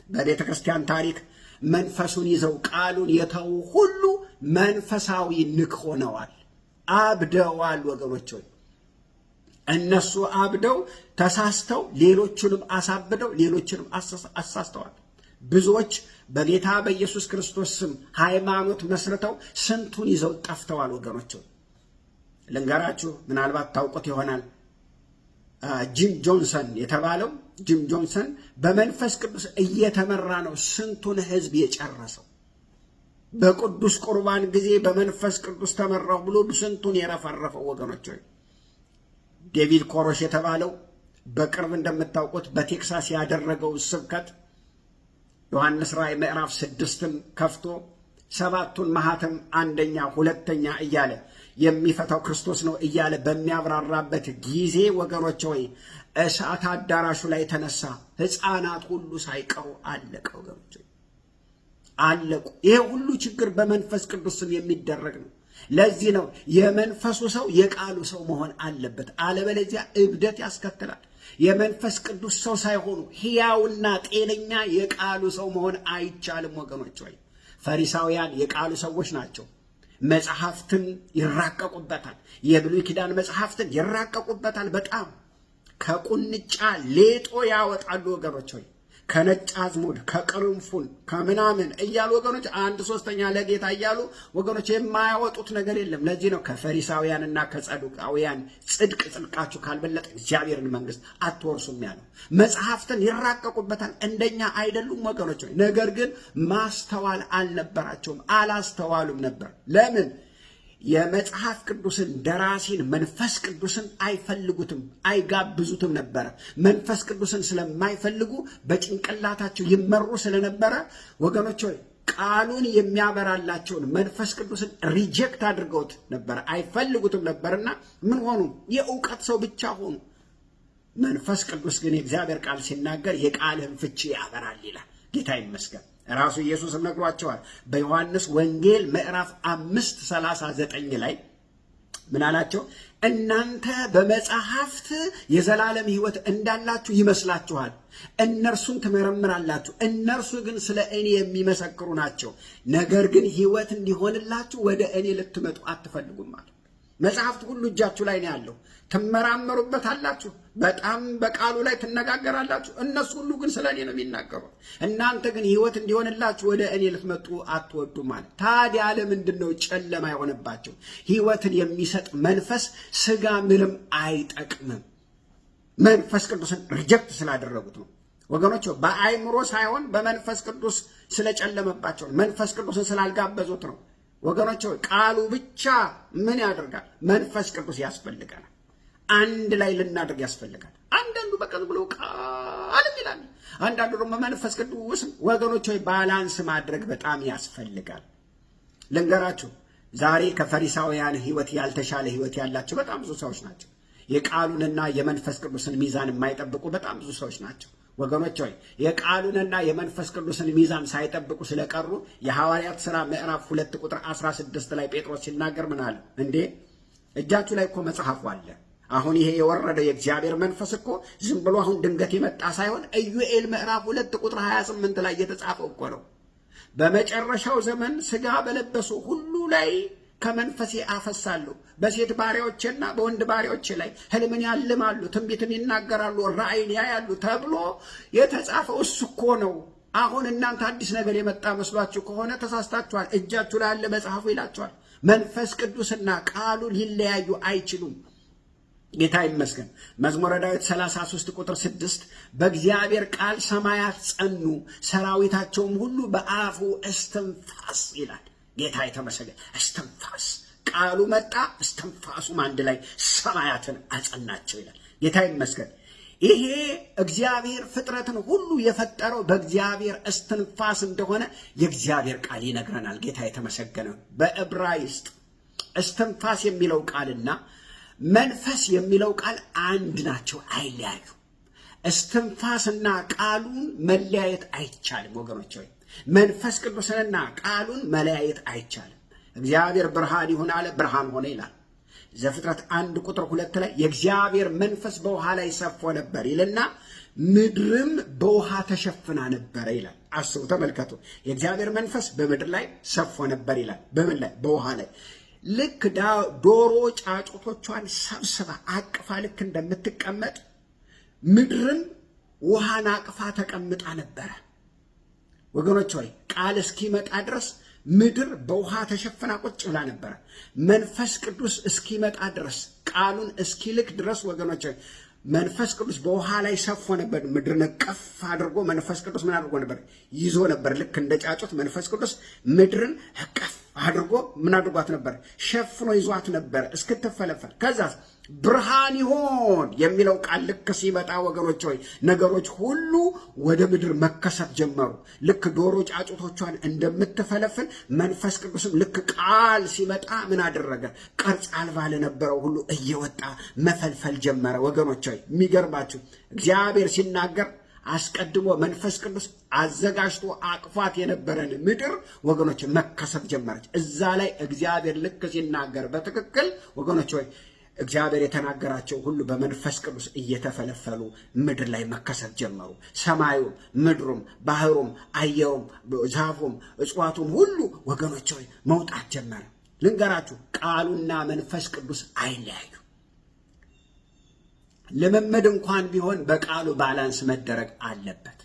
[SPEAKER 1] በቤተ ክርስቲያን ታሪክ መንፈሱን ይዘው ቃሉን የተዉ ሁሉ መንፈሳዊ ንክ ሆነዋል፣ አብደዋል። ወገኖች ሆይ እነሱ አብደው ተሳስተው ሌሎቹንም አሳብደው ሌሎችንም አሳስተዋል። ብዙዎች በጌታ በኢየሱስ ክርስቶስ ስም ሃይማኖት መስርተው ስንቱን ይዘው ጠፍተዋል። ወገኖች ልንገራችሁ፣ ምናልባት ታውቁት ይሆናል። ጂም ጆንሰን የተባለው ጂም ጆንሰን በመንፈስ ቅዱስ እየተመራ ነው ስንቱን ሕዝብ የጨረሰው። በቅዱስ ቁርባን ጊዜ በመንፈስ ቅዱስ ተመራው ብሎ ስንቱን የረፈረፈው። ወገኖች ዴቪድ ኮሮሽ የተባለው በቅርብ እንደምታውቁት በቴክሳስ ያደረገው ስብከት ዮሐንስ ራእይ ምዕራፍ 6ን ከፍቶ 7ቱን ማኅተም አንደኛ ሁለተኛ እያለ የሚፈታው ክርስቶስ ነው እያለ በሚያብራራበት ጊዜ ወገኖች ሆይ እሳት አዳራሹ ላይ ተነሳ። ሕፃናት ሁሉ ሳይቀሩ አለቀ። ወገኖች አለቁ። ይሄ ሁሉ ችግር በመንፈስ ቅዱስ ስም የሚደረግ ነው። ለዚህ ነው የመንፈሱ ሰው የቃሉ ሰው መሆን አለበት። አለበለዚያ እብደት ያስከትላል። የመንፈስ ቅዱስ ሰው ሳይሆኑ ሕያውና ጤነኛ የቃሉ ሰው መሆን አይቻልም። ወገኖች ሆይ ፈሪሳውያን የቃሉ ሰዎች ናቸው። መጽሐፍትን ይራቀቁበታል። የብሉይ ኪዳን መጽሐፍትን ይራቀቁበታል። በጣም ከቁንጫ ሌጦ ያወጣሉ። ወገኖች ሆይ ከነጭ አዝሙድ ከቅርንፉል ከምናምን እያሉ ወገኖች 1/3 ለጌታ እያሉ ወገኖች የማያወጡት ነገር የለም። ለዚህ ነው ከፈሪሳውያንና ከጸዱቃውያን ጽድቃችሁ ካልበለጠ እግዚአብሔርን መንግስት አትወርሱም ያለው። መጽሐፍትን ይራቀቁበታል። እንደኛ አይደሉም ወገኖች። ነገር ግን ማስተዋል አልነበራቸውም፣ አላስተዋሉም ነበር። ለምን? የመጽሐፍ ቅዱስን ደራሲን መንፈስ ቅዱስን አይፈልጉትም፣ አይጋብዙትም ነበረ። መንፈስ ቅዱስን ስለማይፈልጉ በጭንቅላታቸው ይመሩ ስለነበረ ወገኖች ሆይ ቃሉን የሚያበራላቸውን መንፈስ ቅዱስን ሪጀክት አድርገውት ነበረ፣ አይፈልጉትም ነበርና ምን ሆኑ? የእውቀት ሰው ብቻ ሆኑ። መንፈስ ቅዱስ ግን የእግዚአብሔር ቃል ሲናገር የቃልህን ፍቺ ያበራል ይላል። ጌታ ይመስገን። ራሱ ኢየሱስም ነግሯቸዋል። በዮሐንስ ወንጌል ምዕራፍ 5:39 ላይ ምን አላቸው? እናንተ በመጽሐፍት የዘላለም ሕይወት እንዳላችሁ ይመስላችኋል። እነርሱን ትመረምራላችሁ፣ እነርሱ ግን ስለ እኔ የሚመሰክሩ ናቸው። ነገር ግን ሕይወት እንዲሆንላችሁ ወደ እኔ ልትመጡ አትፈልጉም አለ። መጽሐፍት ሁሉ እጃችሁ ላይ ነው ያለው። ትመራመሩበታላችሁ፣ በጣም በቃሉ ላይ ትነጋገራላችሁ። እነሱ ሁሉ ግን ስለ እኔ ነው የሚናገሩት። እናንተ ግን ሕይወት እንዲሆንላችሁ ወደ እኔ ልትመጡ አትወዱም ማለት። ታዲያ ለምንድን ነው ጨለማ የሆነባቸው? ሕይወትን የሚሰጥ መንፈስ ሥጋ ምንም አይጠቅምም። መንፈስ ቅዱስን ሪጀክት ስላደረጉት ነው ወገኖች። በአይምሮ ሳይሆን በመንፈስ ቅዱስ ስለጨለመባቸው መንፈስ ቅዱስን ስላልጋበዙት ነው ወገኖች። ቃሉ ብቻ ምን ያደርጋል? መንፈስ ቅዱስ ያስፈልጋል። አንድ ላይ ልናደርግ ያስፈልጋል። አንዳንዱ በቀን ብሎ ቃል ይላል፣ አንዳንዱ ደግሞ መንፈስ ቅዱስ ወገኖች ባላንስ ማድረግ በጣም ያስፈልጋል። ልንገራችሁ ዛሬ ከፈሪሳውያን ህይወት ያልተሻለ ህይወት ያላቸው በጣም ብዙ ሰዎች ናቸው። የቃሉንና የመንፈስ ቅዱስን ሚዛን የማይጠብቁ በጣም ብዙ ሰዎች ናቸው ወገኖች። የቃሉንና የመንፈስ ቅዱስን ሚዛን ሳይጠብቁ ስለቀሩ የሐዋርያት ሥራ ምዕራፍ 2 ቁጥር 16 ላይ ጴጥሮስ ሲናገር ምን አለ? እንዴ እጃችሁ ላይ እኮ መጽሐፉ አለ። አሁን ይሄ የወረደው የእግዚአብሔር መንፈስ እኮ ዝም ብሎ አሁን ድንገት የመጣ ሳይሆን ኢዩኤል ምዕራፍ 2 ቁጥር 28 ላይ የተጻፈው እኮ ነው። በመጨረሻው ዘመን ሥጋ በለበሱ ሁሉ ላይ ከመንፈሴ አፈሳለሁ፣ በሴት ባሪያዎችና በወንድ ባሪያዎች ላይ ሕልምን ያልማሉ፣ ትንቢትን ይናገራሉ፣ ራእይን ያያሉ ተብሎ የተጻፈው እሱ እኮ ነው። አሁን እናንተ አዲስ ነገር የመጣ መስሏችሁ ከሆነ ተሳስታችኋል። እጃችሁ ላይ ያለ መጽሐፉ ይላችኋል። መንፈስ ቅዱስና ቃሉ ሊለያዩ አይችሉም። ጌታ ይመስገን። መዝሙረ ዳዊት 33 ቁጥር 6 በእግዚአብሔር ቃል ሰማያት ጸኑ፣ ሰራዊታቸውም ሁሉ በአፉ እስትንፋስ ይላል። ጌታ የተመሰገነ። እስትንፋስ ቃሉ መጣ፣ እስትንፋሱም አንድ ላይ ሰማያትን አጸናቸው ይላል። ጌታ ይመስገን። ይሄ እግዚአብሔር ፍጥረትን ሁሉ የፈጠረው በእግዚአብሔር እስትንፋስ እንደሆነ የእግዚአብሔር ቃል ይነግረናል። ጌታ የተመሰገነ። በዕብራይስጥ እስትንፋስ የሚለው ቃልና መንፈስ የሚለው ቃል አንድ ናቸው፣ አይለያዩ። እስትንፋስና ቃሉን መለያየት አይቻልም ወገኖች ሆይ። መንፈስ ቅዱስንና ቃሉን መለያየት አይቻልም። እግዚአብሔር ብርሃን ይሁን አለ፣ ብርሃን ሆነ ይላል። ዘፍጥረት 1 ቁጥር 2 ላይ የእግዚአብሔር መንፈስ በውሃ ላይ ሰፎ ነበር ይልና ምድርም በውሃ ተሸፍና ነበረ ይላል። አስቡ፣ ተመልከቱ። የእግዚአብሔር መንፈስ በምድር ላይ ሰፎ ነበር ይላል። በምን ላይ? በውሃ ላይ። ልክ ዶሮ ጫጩቶቿን ሰብስባ አቅፋ ልክ እንደምትቀመጥ ምድርም ውሃን አቅፋ ተቀምጣ ነበረ ወገኖች ሆይ። ቃል እስኪመጣ ድረስ ምድር በውሃ ተሸፍና ቁጭ ብላ ነበረ። መንፈስ ቅዱስ እስኪመጣ ድረስ ቃሉን እስኪልክ ድረስ ወገኖች ሆይ መንፈስ ቅዱስ በውሃ ላይ ሰፎ ነበር። ምድርን ቀፍ አድርጎ መንፈስ ቅዱስ ምን አድርጎ ነበር? ይዞ ነበር። ልክ እንደ ጫጩት መንፈስ ቅዱስ ምድርን ቀፍ አድርጎ ምን አድርጓት ነበር? ሸፍኖ ይዟት ነበር እስክትፈለፈል። ከዛ ብርሃን ይሆን የሚለው ቃል ልክ ሲመጣ ወገኖች ሆይ ነገሮች ሁሉ ወደ ምድር መከሰት ጀመሩ። ልክ ዶሮ ጫጩቶቿን እንደምትፈለፍል መንፈስ ቅዱስም ልክ ቃል ሲመጣ ምን አደረገ? ቅርጽ አልባ ለነበረው ሁሉ እየወጣ መፈልፈል ጀመረ ወገኖች ሆይ። የሚገርማችሁ እግዚአብሔር ሲናገር አስቀድሞ መንፈስ ቅዱስ አዘጋጅቶ አቅፏት የነበረን ምድር ወገኖች መከሰት ጀመረች። እዛ ላይ እግዚአብሔር ልክ ሲናገር በትክክል ወገኖች ሆይ እግዚአብሔር የተናገራቸው ሁሉ በመንፈስ ቅዱስ እየተፈለፈሉ ምድር ላይ መከሰት ጀመሩ። ሰማዩም፣ ምድሩም፣ ባህሩም፣ አየሩም፣ ዛፉም፣ እጽዋቱም ሁሉ ወገኖች ሆይ መውጣት ጀመረ። ልንገራችሁ ቃሉና መንፈስ ቅዱስ አይለያዩ። ልምምድ እንኳን ቢሆን በቃሉ ባላንስ መደረግ አለበት።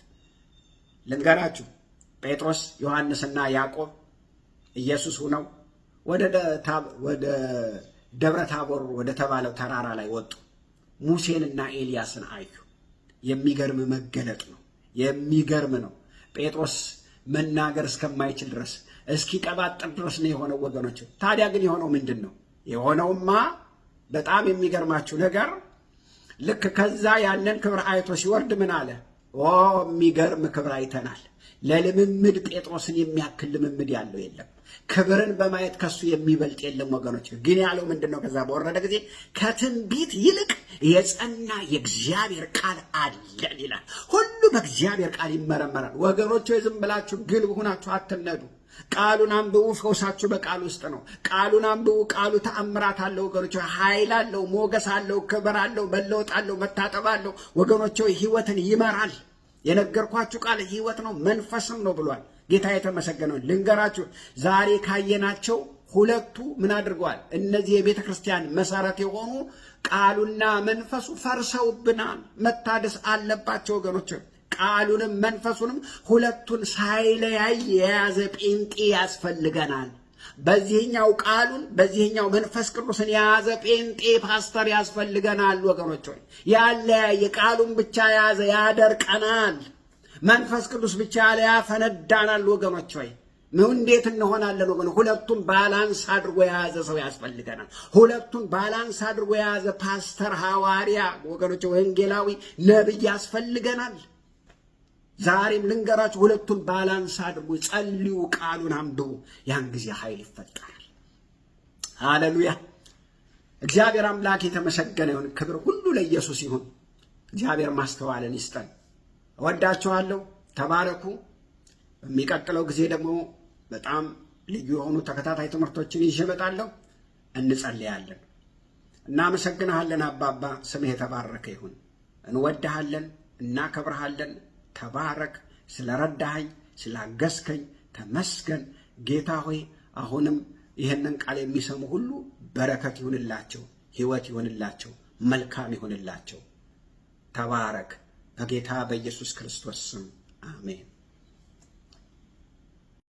[SPEAKER 1] ልንገራችሁ ጴጥሮስ፣ ዮሐንስና ያዕቆብ ኢየሱስ ሆነው ወደ ደብረ ታቦር ወደ ተባለው ተራራ ላይ ወጡ። ሙሴንና ኤልያስን አዩ። የሚገርም መገለጥ ነው። የሚገርም ነው። ጴጥሮስ መናገር እስከማይችል ድረስ እስኪቀባጥር ድረስ ነው የሆነው ወገኖች። ታዲያ ግን የሆነው ምንድን ነው? የሆነውማ በጣም የሚገርማችሁ ነገር ልክ ከዛ ያንን ክብር አይቶ ሲወርድ ምን አለ? የሚገርም ክብር አይተናል። ለልምምድ ጴጥሮስን የሚያክል ልምምድ ያለው የለም። ክብርን በማየት ከሱ የሚበልጥ የለም ወገኖች። ግን ያለው ምንድን ነው? ከዛ በወረደ ጊዜ ከትንቢት ይልቅ የጸና የእግዚአብሔር ቃል አለን ይላል። ሁሉ በእግዚአብሔር ቃል ይመረመራል ወገኖች። ዝም ብላችሁ ግልብ ሁናችሁ አትነዱ። ቃሉን አንብቡ። ፈውሳችሁ በቃል ውስጥ ነው። ቃሉን አንብቡ። ቃሉ ተአምራት አለው ወገኖች፣ ኃይል አለው፣ ሞገስ አለው፣ ክብር አለው፣ መለወጥ አለው፣ መታጠብ አለው ወገኖች። ህይወትን ይመራል። የነገርኳችሁ ቃል ህይወት ነው መንፈስም ነው ብሏል ጌታ የተመሰገነው። ልንገራችሁ ዛሬ ካየናቸው ሁለቱ ምን አድርገዋል? እነዚህ የቤተ ክርስቲያን መሰረት የሆኑ ቃሉና መንፈሱ ፈርሰውብናል። መታደስ አለባቸው ወገኖች። ቃሉንም መንፈሱንም ሁለቱን ሳይለያይ የያዘ ጴንጤ ያስፈልገናል። በዚህኛው ቃሉን በዚህኛው መንፈስ ቅዱስን የያዘ ጴንጤ ፓስተር ያስፈልገናል ወገኖች ሆይ። ያለያየ ቃሉን ብቻ የያዘ ያደርቀናል። መንፈስ ቅዱስ ብቻ ያለ ያፈነዳናል ወገኖች ሆይ። እንዴት እንሆናለን ወገኖች? ሁለቱን ባላንስ አድርጎ የያዘ ሰው ያስፈልገናል። ሁለቱን ባላንስ አድርጎ የያዘ ፓስተር፣ ሐዋርያ ወገኖች፣ ወንጌላዊ፣ ነብይ ያስፈልገናል። ዛሬም ልንገራችሁ፣ ሁለቱን ባላንስ አድርጉ። ጸልዩ፣ ቃሉን አንብቡ። ያን ጊዜ ኃይል ይፈጠራል። ሃሌሉያ! እግዚአብሔር አምላክ የተመሰገነ ይሁን። ክብር ሁሉ ለኢየሱስ ይሁን። እግዚአብሔር ማስተዋልን ይስጠን። እወዳችኋለሁ። ተባረኩ። በሚቀጥለው ጊዜ ደግሞ በጣም ልዩ የሆኑ ተከታታይ ትምህርቶችን ይዤ እመጣለሁ። እንጸልያለን። እናመሰግንሃለን አባባ፣ ስምህ የተባረከ ይሁን። እንወድሃለን፣ እናከብርሃለን። ተባረክ። ስለረዳኸኝ ስላገዝከኝ ተመስገን ጌታ ሆይ። አሁንም ይህንን ቃል የሚሰሙ ሁሉ በረከት ይሁንላቸው፣ ሕይወት ይሁንላቸው፣ መልካም ይሁንላቸው። ተባረክ። በጌታ በኢየሱስ ክርስቶስ ስም አሜን።